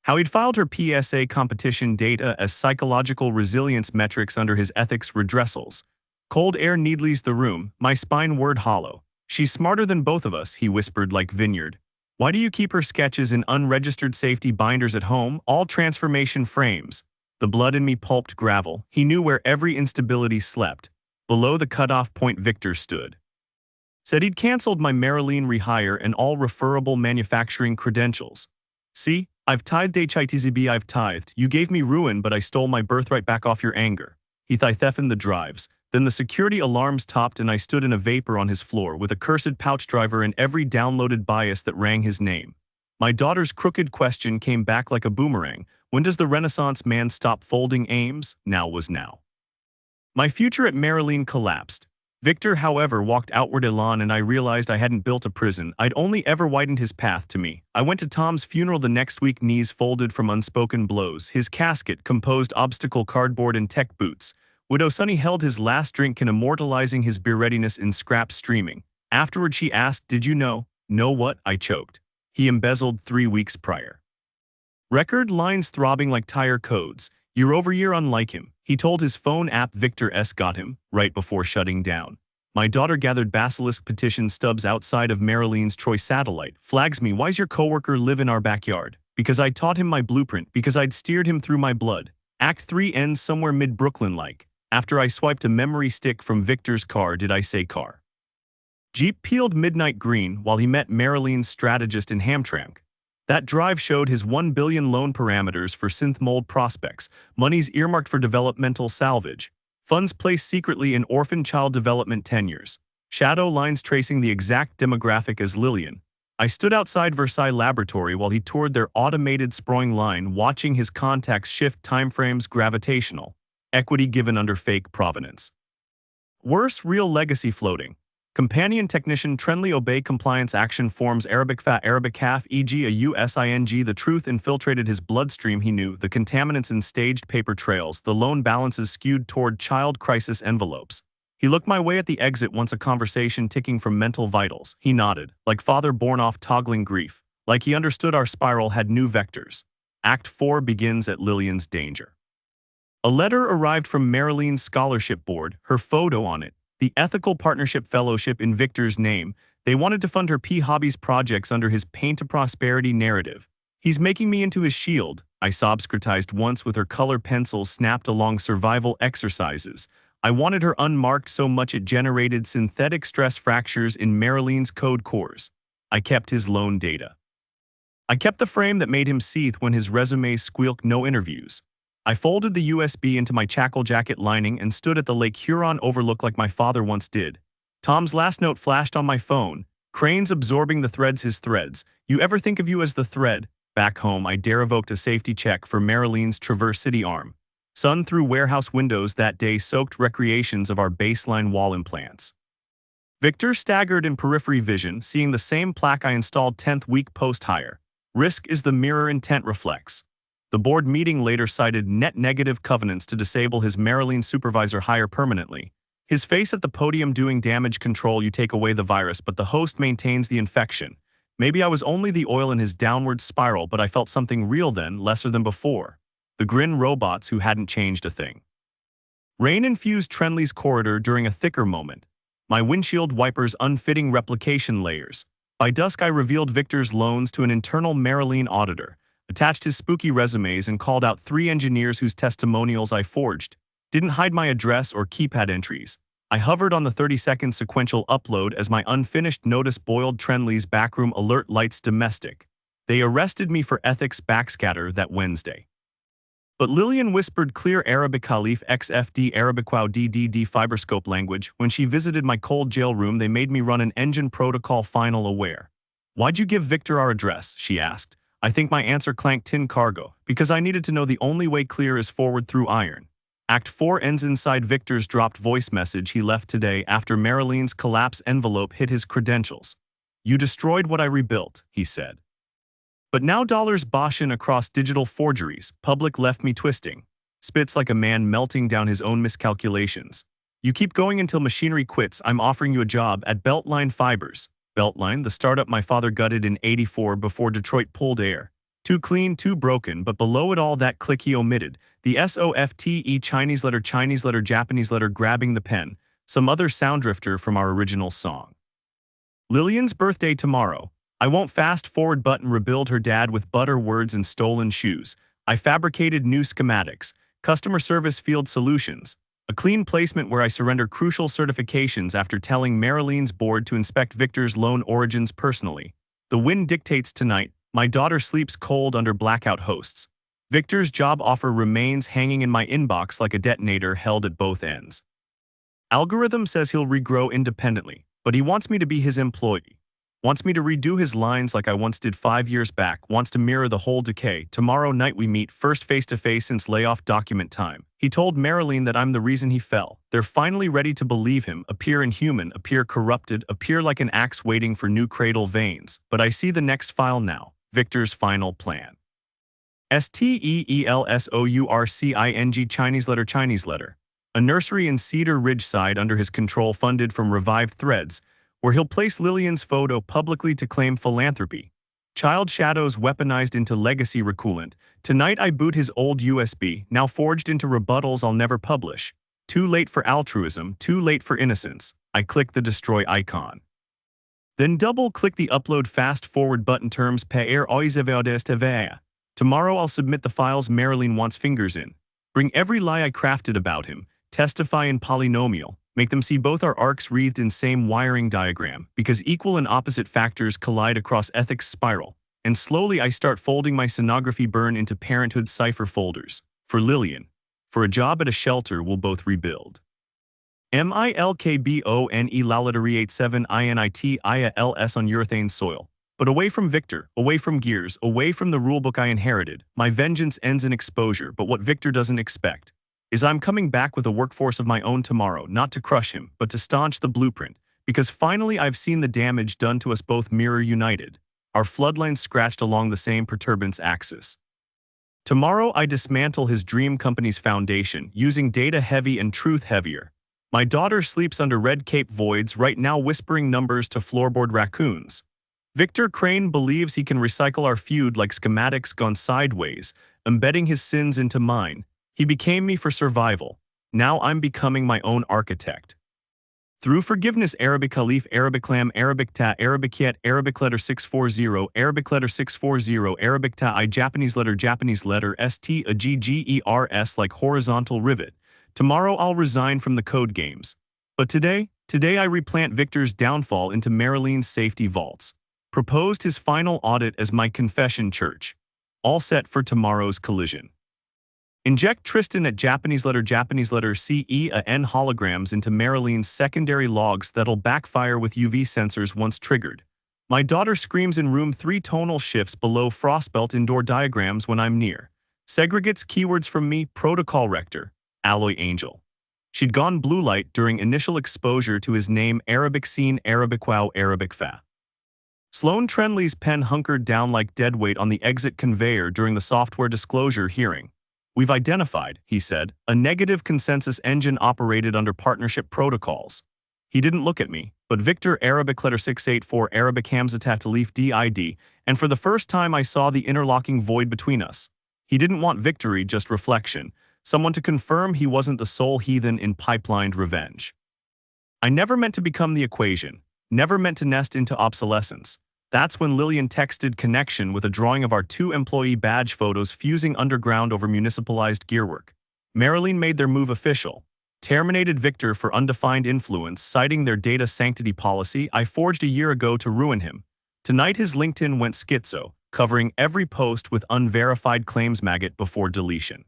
How he'd filed her PSA competition data as psychological resilience metrics under his ethics redressals. Cold air needles the room, my spine word hollow. She's smarter than both of us, he whispered like Vineyard. Why do you keep her sketches in unregistered safety binders at home, all transformation frames? The blood in me pulped gravel. He knew where every instability slept. Below the cutoff point Victor stood. Said he'd canceled my Mariline rehire and all referable manufacturing credentials. See, I've tithed HITZB, I've tithed. You gave me ruin, but I stole my birthright back off your anger. He thithefened the drives. Then the security alarms topped and I stood in a vapor on his floor with a cursed pouch driver in every downloaded bias that rang his name. My daughter's crooked question came back like a boomerang. When does the Renaissance man stop folding aims? Now was now. My future at Mariline collapsed. Victor, however, walked outward elan and I realized I hadn't built a prison. I'd only ever widened his path to me. I went to Tom's funeral the next week, knees folded from unspoken blows. His casket composed obstacle cardboard and tech boots. Widow Sunny held his last drink and immortalizing his beer readiness in scraps streaming. Afterward she asked, did you know? Know what? I choked. He embezzled 3 weeks prior. Record lines throbbing like tire codes. Year over year unlike him. He told his phone app Victor S. got him, right before shutting down. My daughter gathered basilisk petition stubs outside of Mariline's Troy satellite. Flags me, why's your coworker live in our backyard? Because I'd taught him my blueprint, because I'd steered him through my blood. Act 3 ends somewhere mid-Brooklyn like. After I swiped a memory stick from Victor's car, did I say car? Jeep peeled midnight green while he met Mariline's strategist in Hamtramck. That drive showed his 1 billion loan parameters for synth mold prospects, monies earmarked for developmental salvage, funds placed secretly in orphan child development tenures, shadow lines tracing the exact demographic as Lillian. I stood outside Versailles Laboratory while he toured their automated sproing line, watching his contacts shift timeframes gravitational. Equity given under fake provenance. Worse, real legacy floating. Companion technician Trenley obey compliance action forms Arabic fa Arabic half e.g. a USING. The truth infiltrated his bloodstream. He knew the contaminants in staged paper trails, the loan balances skewed toward child crisis envelopes. He looked my way at the exit once, a conversation ticking from mental vitals. He nodded, like father born off toggling grief, like he understood our spiral had new vectors. Act 4 begins at Lillian's danger. A letter arrived from Mariline's scholarship board, her photo on it, the Ethical Partnership Fellowship in Victor's name. They wanted to fund her Hobbies projects under his Pain to Prosperity narrative. He's making me into his shield, I sob-scrutized once with her color pencils snapped along survival exercises. I wanted her unmarked so much it generated synthetic stress fractures in Mariline's code cores. I kept his loan data. I kept the frame that made him seethe when his resume squeaked no interviews. I folded the USB into my chackle jacket lining and stood at the Lake Huron overlook like my father once did. Tom's last note flashed on my phone. Crane's absorbing the threads, his threads. You ever think of you as the thread? Back home, I dare evoked a safety check for Mariline's Traverse City arm. Sun through warehouse windows that day soaked recreations of our baseline wall implants. Victor staggered in periphery vision, seeing the same plaque I installed 10th week post-hire. Risk is the mirror intent reflects. The board meeting later cited net negative covenants to disable his Marilyn supervisor hire permanently. His face at the podium doing damage control, you take away the virus, but the host maintains the infection. Maybe I was only the oil in his downward spiral, but I felt something real then, lesser than before. The grin robots who hadn't changed a thing. Rain infused Trenley's corridor during a thicker moment. My windshield wipers unfitting replication layers. By dusk I revealed Victor's loans to an internal Marilyn auditor, attached his spooky resumes and called out 3 engineers whose testimonials I forged. Didn't hide my address or keypad entries. I hovered on the 30-second sequential upload as my unfinished notice boiled Trenley's backroom alert lights domestic. They arrested me for ethics backscatter that Wednesday. But Lillian whispered clear Arabic Khalif XFD Arabic wow DDD fiberscope language. When she visited my cold jail room, they made me run an engine protocol final aware. Why'd you give Victor our address? She asked. I think my answer clanked tin cargo, because I needed to know the only way clear is forward through iron. Act 4 ends inside Victor's dropped voice message he left today after Marilyn's collapse envelope hit his credentials. You destroyed what I rebuilt, he said. But now dollars Boshin across digital forgeries, public left me twisting. Spits like a man melting down his own miscalculations. You keep going until machinery quits. I'm offering you a job at Beltline Fibers. Beltline, the startup my father gutted in '84 before Detroit pulled air. Too clean, too broken, but below it all that click he omitted. The SOFTE Chinese letter Japanese letter grabbing the pen. Some other sound drifter from our original song. Lillian's birthday tomorrow. I won't fast-forward button rebuild her dad with butter words and stolen shoes. I fabricated new schematics, customer service field solutions, a clean placement where I surrender crucial certifications after telling Marilyn's board to inspect Victor's loan origins personally. The wind dictates tonight. My daughter sleeps cold under blackout hosts. Victor's job offer remains hanging in my inbox like a detonator held at both ends. Algorithm says he'll regrow independently, but he wants me to be his employee. Wants me to redo his lines like I once did 5 years back, wants to mirror the whole decay. Tomorrow night we meet, first face-to-face since layoff document time. He told Marilyn that I'm the reason he fell. They're finally ready to believe him, appear inhuman, appear corrupted, appear like an axe waiting for new cradle veins. But I see the next file now, Victor's final plan. STEELSOURCING Chinese letter. A nursery in Cedar Ridge side under his control funded from revived threads, where he'll place Lillian's photo publicly to claim philanthropy. Child shadows weaponized into legacy recoolant. Tonight I boot his old USB, now forged into rebuttals I'll never publish. Too late for altruism, too late for innocence. I click the destroy icon. Then double-click the upload fast-forward button terms per TV. Tomorrow I'll submit the files Marilyn wants fingers in. Bring every lie I crafted about him, testify in polynomial. Make them see both our arcs wreathed in same wiring diagram, because equal and opposite factors collide across ethics spiral. And slowly I start folding my sonography burn into parenthood cipher folders. For Lillian. For a job at a shelter we'll both rebuild. MILKBONE Lalatory 87 INIT IALS on urethane soil. But away from Victor, away from gears, away from the rulebook I inherited, my vengeance ends in exposure, but what Victor doesn't expect is I'm coming back with a workforce of my own tomorrow, not to crush him, but to staunch the blueprint, because finally I've seen the damage done to us both mirror united, our floodlines scratched along the same perturbance axis. Tomorrow I dismantle his dream company's foundation, using data heavy and truth heavier. My daughter sleeps under red cape voids right now whispering numbers to floorboard raccoons. Victor Crane believes he can recycle our feud like schematics gone sideways, embedding his sins into mine. He became me for survival. Now I'm becoming my own architect. Through forgiveness Arabic Khalif Arabic Lam Arabic Ta Arabic Yet Arabic letter 640 Arabic letter 640 Arabic Ta I Japanese letter ST a GGERS like horizontal rivet. Tomorrow I'll resign from the code games. But today I replant Victor's downfall into Marilyn's safety vaults. Proposed his final audit as my confession church. All set for tomorrow's collision. Inject Tristan at Japanese letter CEAN holograms into Marilyn's secondary logs that'll backfire with UV sensors once triggered. My daughter screams in room 3 tonal shifts below frostbelt indoor diagrams when I'm near. Segregates keywords from me, protocol rector, alloy angel. She'd gone blue light during initial exposure to his name, Arabic scene, Arabic wow, Arabic fa. Sloan Trenley's pen hunkered down like deadweight on the exit conveyor during the software disclosure hearing. We've identified, he said, a negative consensus engine operated under partnership protocols. He didn't look at me, but Victor Arabic letter 684 Arabic Hamzatat Talif DID, and for the first time I saw the interlocking void between us. He didn't want victory, just reflection, someone to confirm he wasn't the sole heathen in pipelined revenge. I never meant to become the equation, never meant to nest into obsolescence. That's when Lillian texted connection with a drawing of our 2 employee badge photos fusing underground over municipalized gearwork. Marilyn made their move official. Terminated Victor for undefined influence, citing their data sanctity policy I forged a year ago to ruin him. Tonight his LinkedIn went schizo, covering every post with unverified claims maggot before deletion.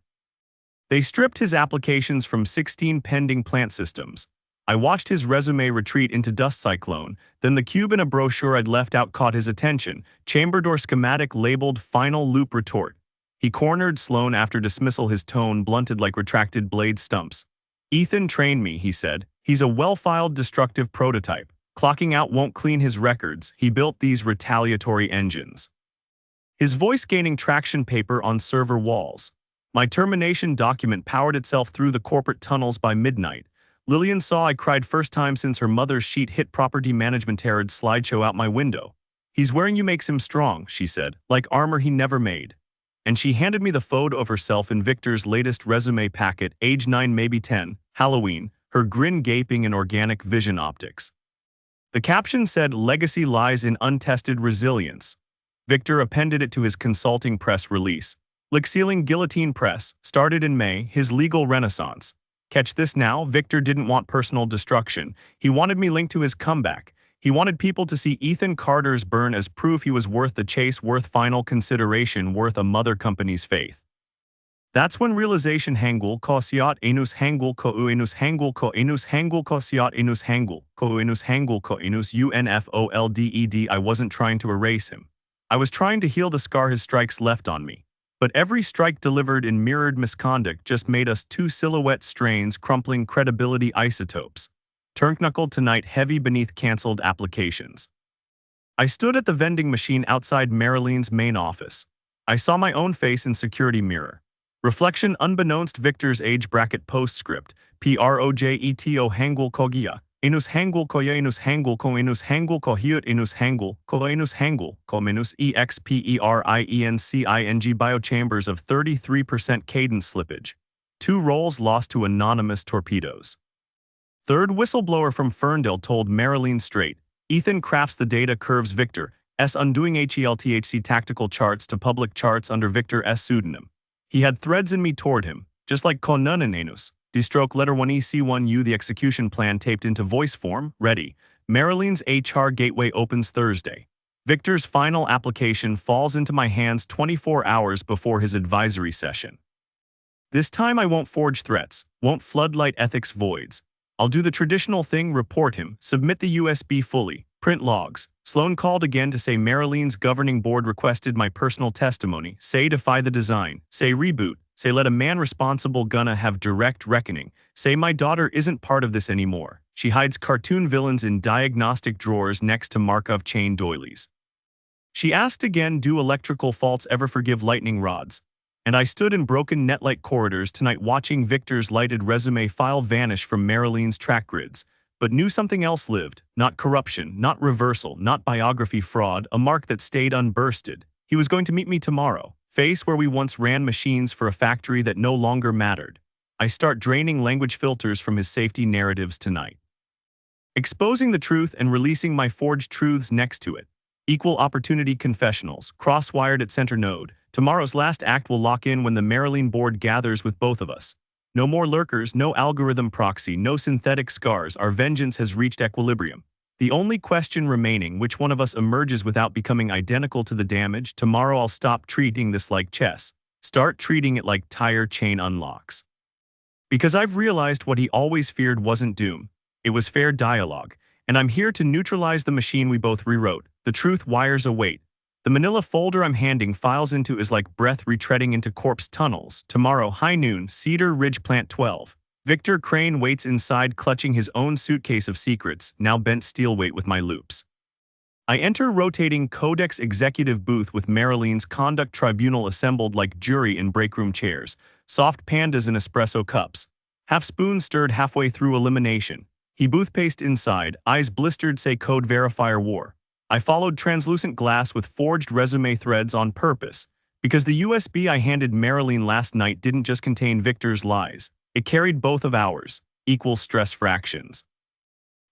They stripped his applications from 16 pending plant systems. I watched his resume retreat into dust cyclone, then the cube in a brochure I'd left out caught his attention, chamber door schematic labeled final loop retort. He cornered Sloan after dismissal, his tone blunted like retracted blade stumps. Ethan trained me, he said. He's a well-filed destructive prototype. Clocking out won't clean his records. He built these retaliatory engines. His voice gaining traction paper on server walls. My termination document powered itself through the corporate tunnels by midnight. Lillian saw I cried first time since her mother's sheet hit property management Herod slideshow out my window. He's wearing you makes him strong, she said, like armor he never made. And she handed me the photo of herself in Victor's latest resume packet, age 9 maybe 10, Halloween, her grin gaping in organic vision optics. The caption said, "Legacy lies in untested resilience." Victor appended it to his consulting press release. Licksealing Guillotine Press, started in May, his legal renaissance. Catch this now, Victor didn't want personal destruction. He wanted me linked to his comeback. He wanted people to see Ethan Carter's burn as proof he was worth the chase, worth final consideration, worth a mother company's faith. That's when realization hangul ko siat enus hangul ko enus hangul ko enus hangul ko siat enus hangul ko enus hangul ko enus unfolded. I wasn't trying to erase him. I was trying to heal the scar his strikes left on me. But every strike delivered in mirrored misconduct just made us 2 silhouette strains, crumpling credibility isotopes. Turnbuckled tonight, heavy beneath cancelled applications. I stood at the vending machine outside Marilyn's main office. I saw my own face in security mirror. Reflection unbeknownst Victor's age bracket postscript, PROJETO hangul kogia, enus hangul koya enus hangul ko enus hangul ko hiut enus hangul ko enus hangul ko minus EXPERIENCING biochambers of 33% cadence slippage. 2 rolls lost to anonymous torpedoes. Third whistleblower from Ferndale told Marilyn straight, Ethan crafts the data curves Victor S undoing HELTHC tactical charts to public charts under Victor S pseudonym. He had threads in me toward him, just like Konun and Anus. D-stroke letter 1EC1U, the execution plan taped into voice form, ready. Marilyn's HR gateway opens Thursday. Victor's final application falls into my hands 24 hours before his advisory session. This time I won't forge threats, won't floodlight ethics voids. I'll do the traditional thing, report him, submit the USB fully, print logs. Sloan called again to say Marilyn's governing board requested my personal testimony, say defy the design, say reboot, say let a man responsible gonna have direct reckoning, say my daughter isn't part of this anymore. She hides cartoon villains in diagnostic drawers next to Markov chain doilies. She asked again, do electrical faults ever forgive lightning rods? And I stood in broken netlight corridors tonight watching Victor's lighted resume file vanish from Marilyn's track grids, but knew something else lived, not corruption, not reversal, not biography fraud, a mark that stayed unbursted. He was going to meet me tomorrow, face where we once ran machines for a factory that no longer mattered. I start draining language filters from his safety narratives tonight. Exposing the truth and releasing my forged truths next to it. Equal opportunity confessionals, cross-wired at center node. Tomorrow's last act will lock in when the Marilyn board gathers with both of us. No more lurkers, no algorithm proxy, no synthetic scars. Our vengeance has reached equilibrium. The only question remaining, which one of us emerges without becoming identical to the damage. Tomorrow I'll stop treating this like chess. Start treating it like tire chain unlocks. Because I've realized what he always feared wasn't doom. It was fair dialogue. And I'm here to neutralize the machine we both rewrote. The truth wires await. The manila folder I'm handing files into is like breath retreading into corpse tunnels. Tomorrow, high noon, Cedar Ridge Plant 12. Victor Crane waits inside clutching his own suitcase of secrets, now bent steel weight with my loops. I enter rotating Codex executive booth with Marilene's conduct tribunal assembled like jury in breakroom chairs, soft pandas in espresso cups. Half spoon stirred halfway through elimination. He booth paced inside, eyes blistered say code verifier war. I followed translucent glass with forged resume threads on purpose, because the USB I handed Marilene last night didn't just contain Victor's lies. It carried both of ours, equal stress fractions.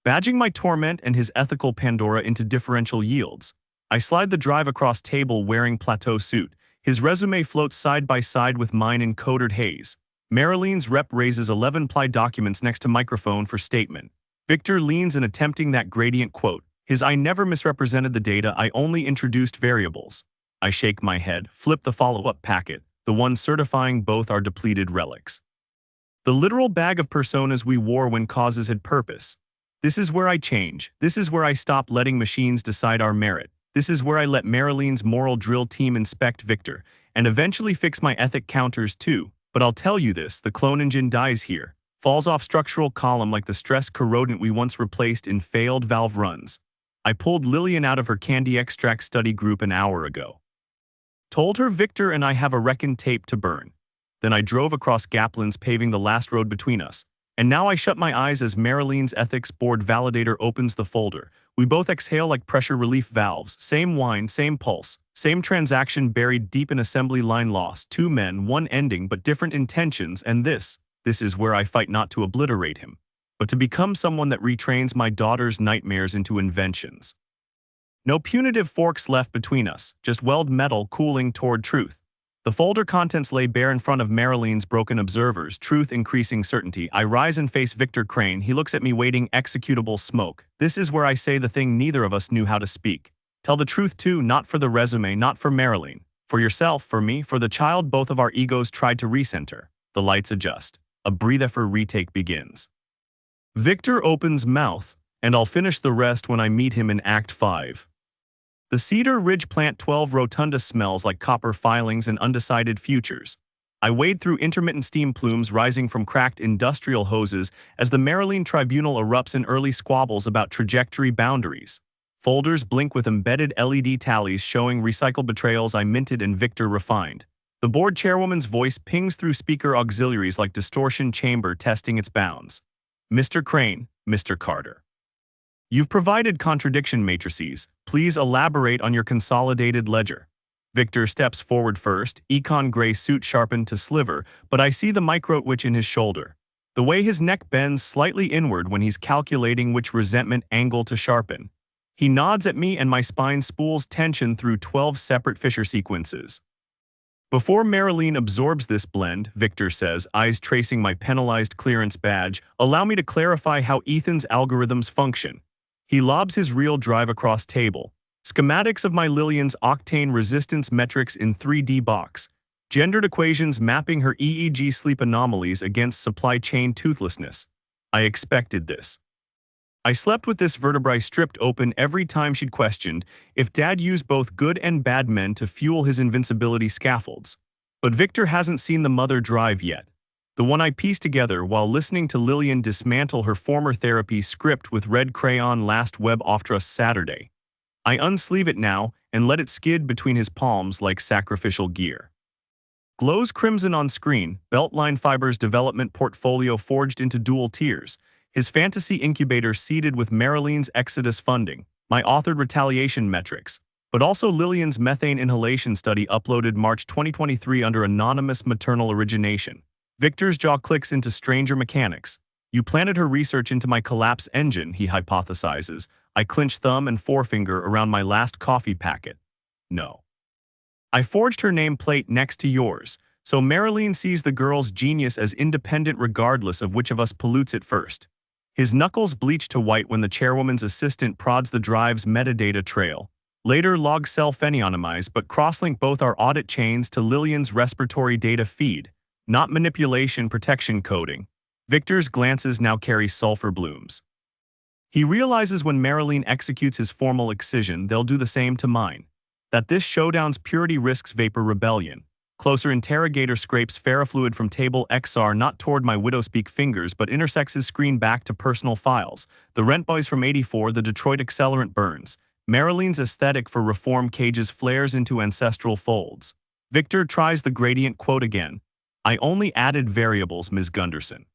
Badging my torment and his ethical Pandora into differential yields, I slide the drive across table wearing plateau suit. His resume floats side by side with mine in coated haze. Marilene's rep raises 11-ply documents next to microphone for statement. Victor leans in attempting that gradient quote. His I never misrepresented the data, I only introduced variables. I shake my head, flip the follow-up packet, the one certifying both our depleted relics. The literal bag of personas we wore when causes had purpose. This is where I change. This is where I stop letting machines decide our merit. This is where I let Marilene's moral drill team inspect Victor, and eventually fix my ethic counters too. But I'll tell you this, the clone engine dies here. Falls off structural column like the stress corrodant we once replaced in failed valve runs. I pulled Lillian out of her candy extract study group an hour ago. Told her Victor and I have a reckoned tape to burn. Then I drove across Gaplands paving the last road between us. And now I shut my eyes as Marilene's ethics board validator opens the folder. We both exhale like pressure relief valves. Same whine, same pulse. Same transaction buried deep in assembly line loss. Two men, one ending but different intentions. And this is where I fight not to obliterate him, but to become someone that retrains my daughter's nightmares into inventions. No punitive forks left between us, just weld metal cooling toward truth. The folder contents lay bare in front of Marilene's broken observers, truth increasing certainty. I rise and face Victor Crane. He looks at me waiting executable smoke. This is where I say the thing neither of us knew how to speak. Tell the truth too, not for the resume, not for Marilene. For yourself, for me, for the child both of our egos tried to recenter. The lights adjust. A breathe-for retake begins. Victor opens mouth, and I'll finish the rest when I meet him in Act 5. The Cedar Ridge Plant 12 rotunda smells like copper filings and undecided futures. I wade through intermittent steam plumes rising from cracked industrial hoses as the Marilene Tribunal erupts in early squabbles about trajectory boundaries. Folders blink with embedded LED tallies showing recycled betrayals I minted and Victor refined. The board chairwoman's voice pings through speaker auxiliaries like distortion chamber testing its bounds. Mr. Crane, Mr. Carter. You've provided contradiction matrices. Please elaborate on your consolidated ledger. Victor steps forward first, econ gray suit sharpened to sliver, but I see the micro-twitch in his shoulder. The way his neck bends slightly inward when he's calculating which resentment angle to sharpen. He nods at me and my spine spools tension through 12 separate Fisher sequences. Before Marilene absorbs this blend, Victor says, eyes tracing my penalized clearance badge, allow me to clarify how Ethan's algorithms function. He lobs his real drive across table. Schematics of my Lillian's octane resistance metrics in 3D box. Gendered equations mapping her EEG sleep anomalies against supply chain toothlessness. I expected this. I slept with this vertebrae stripped open every time she'd questioned if Dad used both good and bad men to fuel his invincibility scaffolds. But Victor hasn't seen the mother drive yet. The one I pieced together while listening to Lillian dismantle her former therapy script with red crayon last web off-trust Saturday. I unsleeve it now and let it skid between his palms like sacrificial gear. Glows crimson on screen, Beltline Fibers development portfolio forged into dual tiers, his fantasy incubator seeded with Marilene's Exodus funding, my authored retaliation metrics, but also Lillian's methane inhalation study uploaded March 2023 under anonymous maternal origination. Victor's jaw clicks into stranger mechanics. You planted her research into my collapse engine, he hypothesizes. I clench thumb and forefinger around my last coffee packet. No. I forged her nameplate next to yours, so Marilene sees the girl's genius as independent regardless of which of us pollutes it first. His knuckles bleach to white when the chairwoman's assistant prods the drive's metadata trail. Later log self-anonymize but crosslink both our audit chains to Lillian's respiratory data feed. Not manipulation protection coding. Victor's glances now carry sulfur blooms. He realizes when Marilene executes his formal excision, they'll do the same to mine. that this showdown's purity risks vapor rebellion. Closer interrogator scrapes ferrofluid from table XR not toward my widowspeak fingers but intersects his screen back to personal files. The Rent Boys from 84, the Detroit accelerant burns. Marilene's aesthetic for reform cages flares into ancestral folds. Victor tries the gradient quote again. I only added variables, Ms. Gunderson.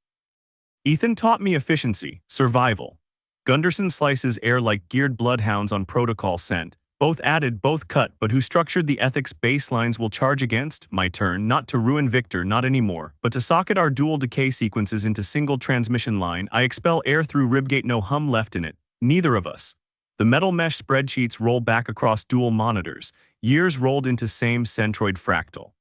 Ethan taught me efficiency, survival. Gunderson slices air like geared bloodhounds on protocol scent. Both added, both cut, but who structured the ethics baselines will charge against? My turn, not to ruin Victor, not anymore, but to socket our dual decay sequences into single transmission line. I expel air through ribgate, no hum left in it. Neither of us. The metal mesh spreadsheets roll back across dual monitors, years rolled into same centroid fractal.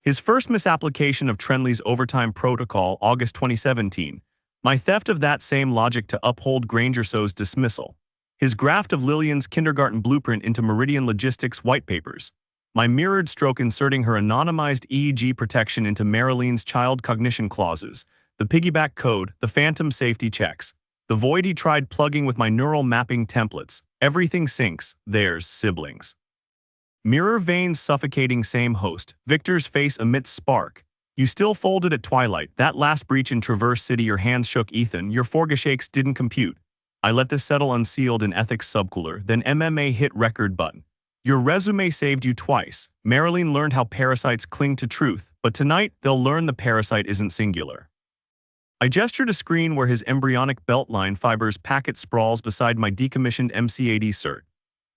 His first misapplication of Trenley's overtime protocol, August 2017. My theft of that same logic to uphold Grangerso's dismissal. His graft of Lillian's kindergarten blueprint into Meridian Logistics white papers. My mirrored stroke inserting her anonymized EEG protection into Marilene's child cognition clauses. The piggyback code, the phantom safety checks. The void he tried plugging with my neural mapping templates. Everything syncs, theirs, siblings. Mirror veins suffocating same host. Victor's face emits spark. You still folded at twilight. That last breach in Traverse City, your hands shook, Ethan. Your forgashakes didn't compute. I let this settle unsealed in ethics subcooler, then MMA hit record button. Your resume saved you twice. Marilene learned how parasites cling to truth, but tonight they'll learn the parasite isn't singular. I gestured a screen where his embryonic beltline fibers packet sprawls beside my decommissioned MC80 cert.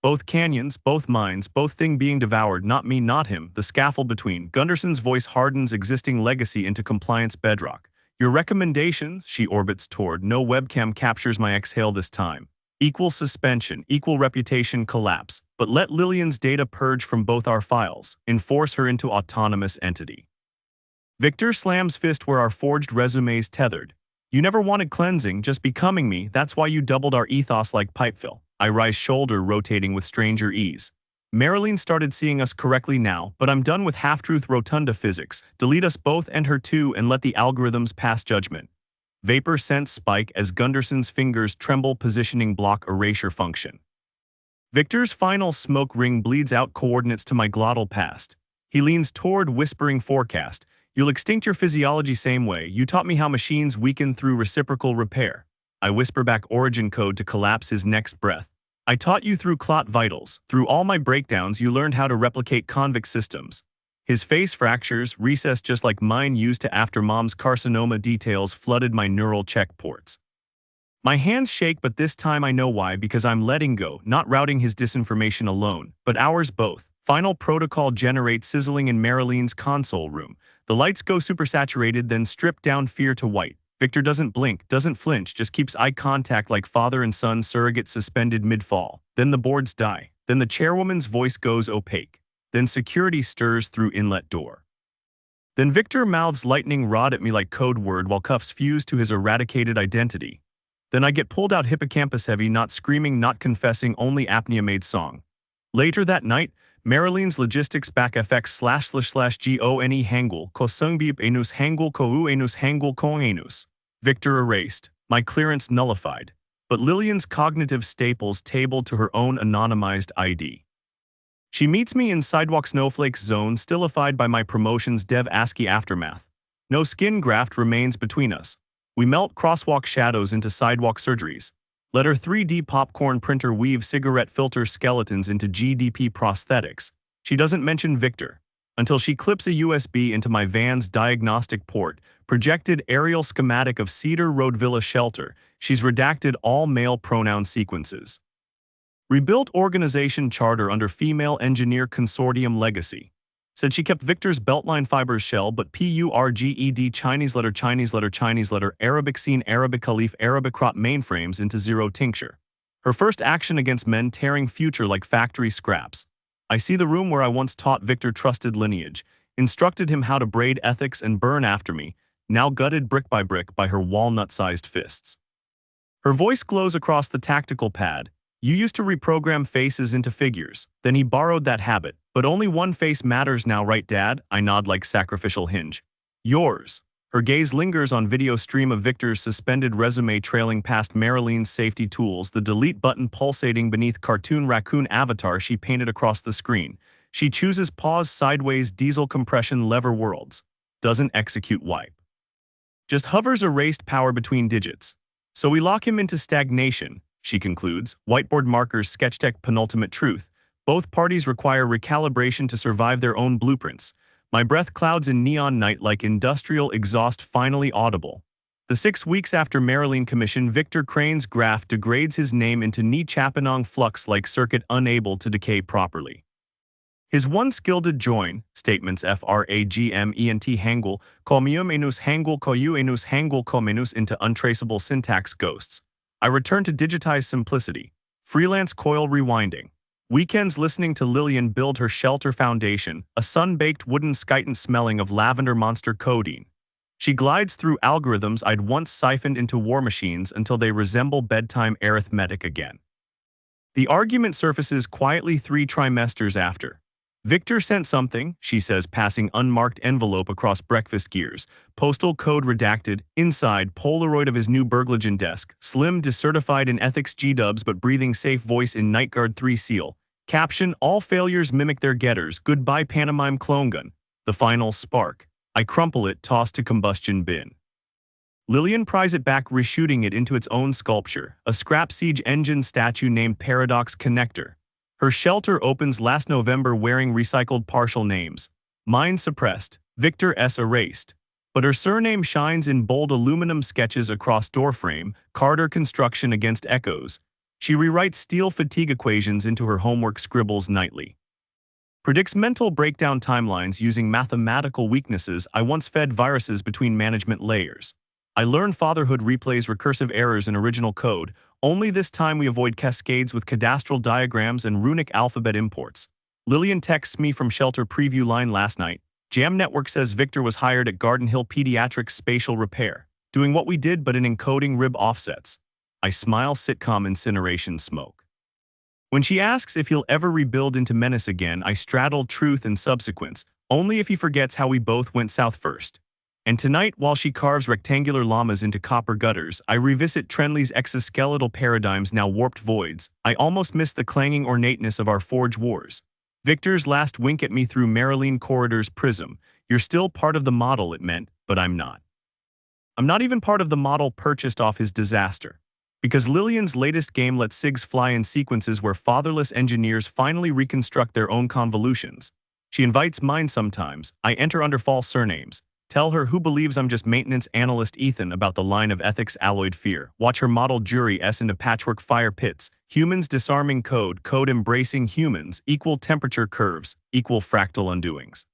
Both canyons, both minds, both thing being devoured, not me, not him, the scaffold between. Gunderson's voice hardens existing legacy into compliance bedrock. Your recommendations, she orbits toward. No webcam captures my exhale this time. Equal suspension, equal reputation collapse. But let Lillian's data purge from both our files. Enforce her into autonomous entity. Victor slams fist where our forged resumes tethered. You never wanted cleansing, just becoming me. That's why you doubled our ethos like pipefill. I rise shoulder rotating with stranger ease. Marilene started seeing us correctly now, but I'm done with half-truth rotunda physics. Delete us both and her too and let the algorithms pass judgment. Vapor sense spike as Gunderson's fingers tremble positioning block erasure function. Victor's final smoke ring bleeds out coordinates to my glottal past. He leans toward whispering forecast. You'll extinct your physiology same way. You taught me how machines weaken through reciprocal repair. I whisper back origin code to collapse his next breath. I taught you through clot vitals. Through all my breakdowns, you learned how to replicate convict systems. His face fractures, recessed just like mine used to after mom's carcinoma details flooded my neural check ports. My hands shake, but this time I know why, because I'm letting go, not routing his disinformation alone, but ours both. Final protocol generates sizzling in Marilene's console room. The lights go supersaturated, then strip down fear to white. Victor doesn't blink, doesn't flinch, just keeps eye contact like father and son surrogate suspended mid-fall. Then the boards die. Then the chairwoman's voice goes opaque. Then security stirs through inlet door. Then Victor mouths lightning rod at me like code word while cuffs fuse to his eradicated identity. Then I get pulled out hippocampus heavy, not screaming, not confessing, only apnea-made song. Later that night, Marilene's logistics back fx //gone hangul kosungbib enus hangul kou enus hangul kong enus. Victor erased, my clearance nullified, but Lillian's cognitive staples tabled to her own anonymized ID. She meets me in sidewalk snowflake zone, stillified by my promotion's dev ASCII aftermath. No skin graft remains between us. We melt crosswalk shadows into sidewalk surgeries. Let her 3D popcorn printer weave cigarette filter skeletons into GDP prosthetics. She doesn't mention Victor until she clips a USB into my van's diagnostic port, projected aerial schematic of Cedar Road Villa shelter. She's redacted all male pronoun sequences. Rebuilt organization charter under female engineer consortium legacy. Said she kept Victor's beltline fibers shell but PURGED Chinese letter Arabic scene Arabic Khalif Arabic rot mainframes into zero tincture. Her first action against men tearing future like factory scraps. I see the room where I once taught Victor trusted lineage, instructed him how to braid ethics and burn after me, now gutted brick by her walnut-sized fists. Her voice glows across the tactical pad. You used to reprogram faces into figures, then he borrowed that habit. But only one face matters now, right, Dad? I nod like sacrificial hinge. Yours. Her gaze lingers on video stream of Victor's suspended resume trailing past Marilene's safety tools, the delete button pulsating beneath cartoon raccoon avatar she painted across the screen. She chooses pause sideways diesel compression lever worlds. Doesn't execute wipe. Just hovers erased power between digits. So we lock him into stagnation, she concludes. Whiteboard markers sketchtech penultimate truth. Both parties require recalibration to survive their own blueprints. My breath clouds in neon night like industrial exhaust finally audible. The 6 weeks after Marilene commission, Victor Crane's graph degrades his name into Ni Chapinong flux like circuit unable to decay properly. His one skilled join, statements fragment hangul, komium enus hangul koyu enus hangul komenus into untraceable syntax ghosts. I return to digitized simplicity. Freelance coil rewinding. Weekends listening to Lillian build her shelter foundation, a sun-baked wooden skyton smelling of lavender monster codeine. She glides through algorithms I'd once siphoned into war machines until they resemble bedtime arithmetic again. The argument surfaces quietly 3 trimesters after. Victor sent something, she says, passing unmarked envelope across breakfast gears. Postal code redacted. Inside, Polaroid of his new Berglagen desk. Slim, decertified in ethics G-dubs but breathing safe voice in Nightguard 3 seal. Caption, all failures mimic their getters. Goodbye pantomime clone gun. The final spark. I crumple it, toss to combustion bin. Lillian pries it back, reshooting it into its own sculpture. A scrap siege engine statue named Paradox Connector. Her shelter opens last November wearing recycled partial names. Mine suppressed, Victor S. erased. But her surname shines in bold aluminum sketches across doorframe, Carter construction against echoes. She rewrites steel fatigue equations into her homework scribbles nightly. Predicts mental breakdown timelines using mathematical weaknesses I once fed viruses between management layers. I learn fatherhood replays recursive errors in original code, only this time we avoid cascades with cadastral diagrams and runic alphabet imports. Lillian texts me from shelter preview line last night. Jam Network says Victor was hired at Garden Hill Pediatrics Spatial Repair, doing what we did but in encoding rib offsets. I smile, sitcom incineration smoke. When she asks if he'll ever rebuild into menace again, I straddle truth and subsequence, only if he forgets how we both went south first. And tonight, while she carves rectangular llamas into copper gutters, I revisit Trenley's exoskeletal paradigms, now warped voids. I almost miss the clanging ornateness of our Forge Wars. Victor's last wink at me through Marilene Corridor's prism. You're still part of the model, it meant, but I'm not. I'm not even part of the model purchased off his disaster. Because Lillian's latest game lets SIGs fly in sequences where fatherless engineers finally reconstruct their own convolutions. She invites mine sometimes. I enter under false surnames. Tell her who believes I'm just maintenance analyst Ethan about the line of ethics alloyed fear. Watch her model jury S into patchwork fire pits. Humans disarming code, code embracing humans, equal temperature curves, equal fractal undoings.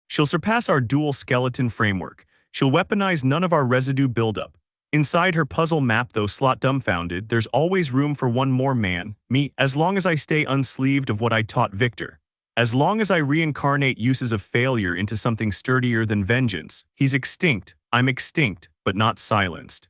She'll surpass our dual skeleton framework. She'll weaponize none of our residue buildup. Inside her puzzle map, though slot dumbfounded, there's always room for one more man, me, as long as I stay unsleeved of what I taught Victor. As long as I reincarnate uses of failure into something sturdier than vengeance. He's extinct, I'm extinct, but not silenced.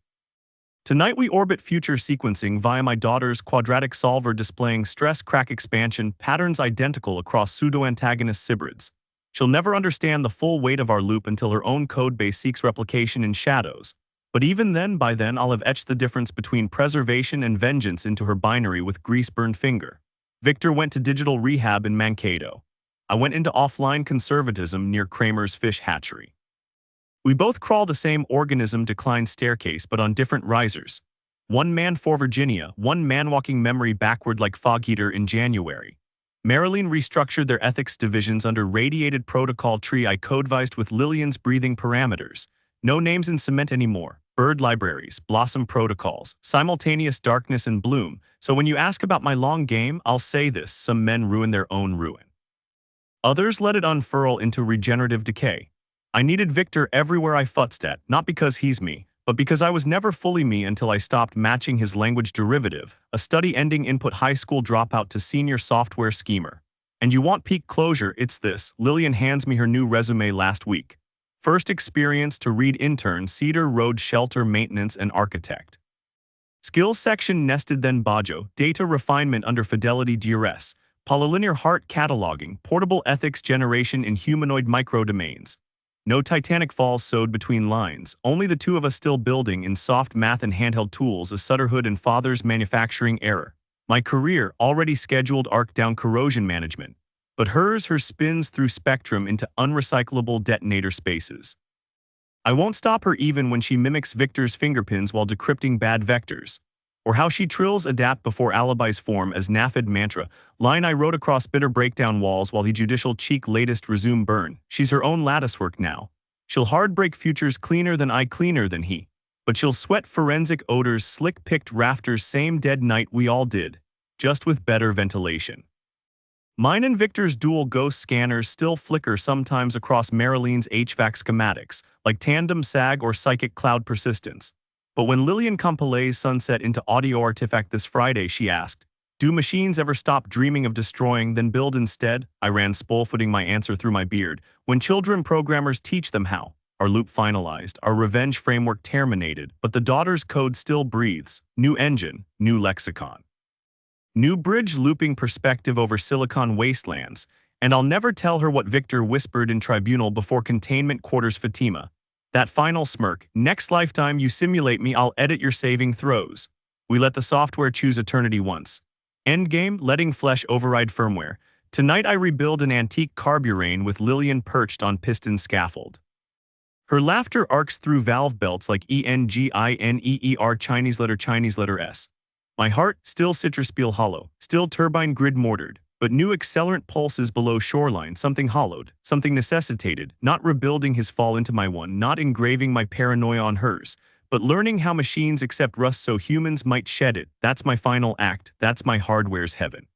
Tonight we orbit future sequencing via my daughter's quadratic solver displaying stress crack expansion patterns identical across pseudo-antagonist hybrids. She'll never understand the full weight of our loop until her own codebase seeks replication in shadows. But even then, by then, I'll have etched the difference between preservation and vengeance into her binary with grease-burned finger. Victor went to digital rehab in Mankato. I went into offline conservatism near Kramer's fish hatchery. We both crawl the same organism decline staircase but on different risers. One man for Virginia, one man walking memory backward like fog heater in January. Marilene restructured their ethics divisions under radiated protocol tree I codevised with Lillian's breathing parameters. No names in cement anymore. Bird libraries, blossom protocols, simultaneous darkness and bloom. So when you ask about my long game, I'll say this: some men ruin their own ruin. Others let it unfurl into regenerative decay. I needed Victor everywhere I futzed at, not because he's me, but because I was never fully me until I stopped matching his language derivative, a study-ending input high school dropout to senior software schemer. And you want peak closure, it's this. Lillian hands me her new resume last week. First experience to read intern, Cedar Road shelter maintenance and architect. Skills section nested, then Bajo, data refinement under fidelity duress, polylinear heart cataloging, portable ethics generation in humanoid microdomains. No Titanic falls sewed between lines, only the two of us still building in soft math and handheld tools a Sutterhood and father's manufacturing error. My career, already scheduled, arc down corrosion management, but her spins through spectrum into unrecyclable detonator spaces. I won't stop her even when she mimics Victor's fingerpins while decrypting bad vectors. Or how she trills adapt before alibis form as NAFID mantra, line I wrote across bitter breakdown walls while he judicial cheek latest resume burn. She's her own latticework now. She'll hard break futures cleaner than I, cleaner than he. But she'll sweat forensic odors, slick-picked rafters, same dead night we all did, just with better ventilation. Mine and Victor's dual ghost scanners still flicker sometimes across Marilene's HVAC schematics, like tandem sag or psychic cloud persistence. But when Lillian Compilay's sunset into audio artifact this Friday, she asked, "Do machines ever stop dreaming of destroying, then build instead?" I ran spool-footing my answer through my beard. When children programmers teach them how. Our loop finalized, our revenge framework terminated, but the daughter's code still breathes. New engine, new lexicon. New bridge looping perspective over silicon wastelands, and I'll never tell her what Victor whispered in tribunal before containment quarters Fatima. That final smirk, next lifetime you simulate me, I'll edit your saving throws. We let the software choose eternity once. Endgame, letting flesh override firmware. Tonight I rebuild an antique carburane with Lillian perched on piston scaffold. Her laughter arcs through valve belts like ENGINEER Chinese letter S. My heart, still citrus-peel hollow, still turbine grid mortared, but new accelerant pulses below shoreline, something hollowed, something necessitated, not rebuilding his fall into my one, not engraving my paranoia on hers, but learning how machines accept rust so humans might shed it. That's my final act, that's my hardware's heaven.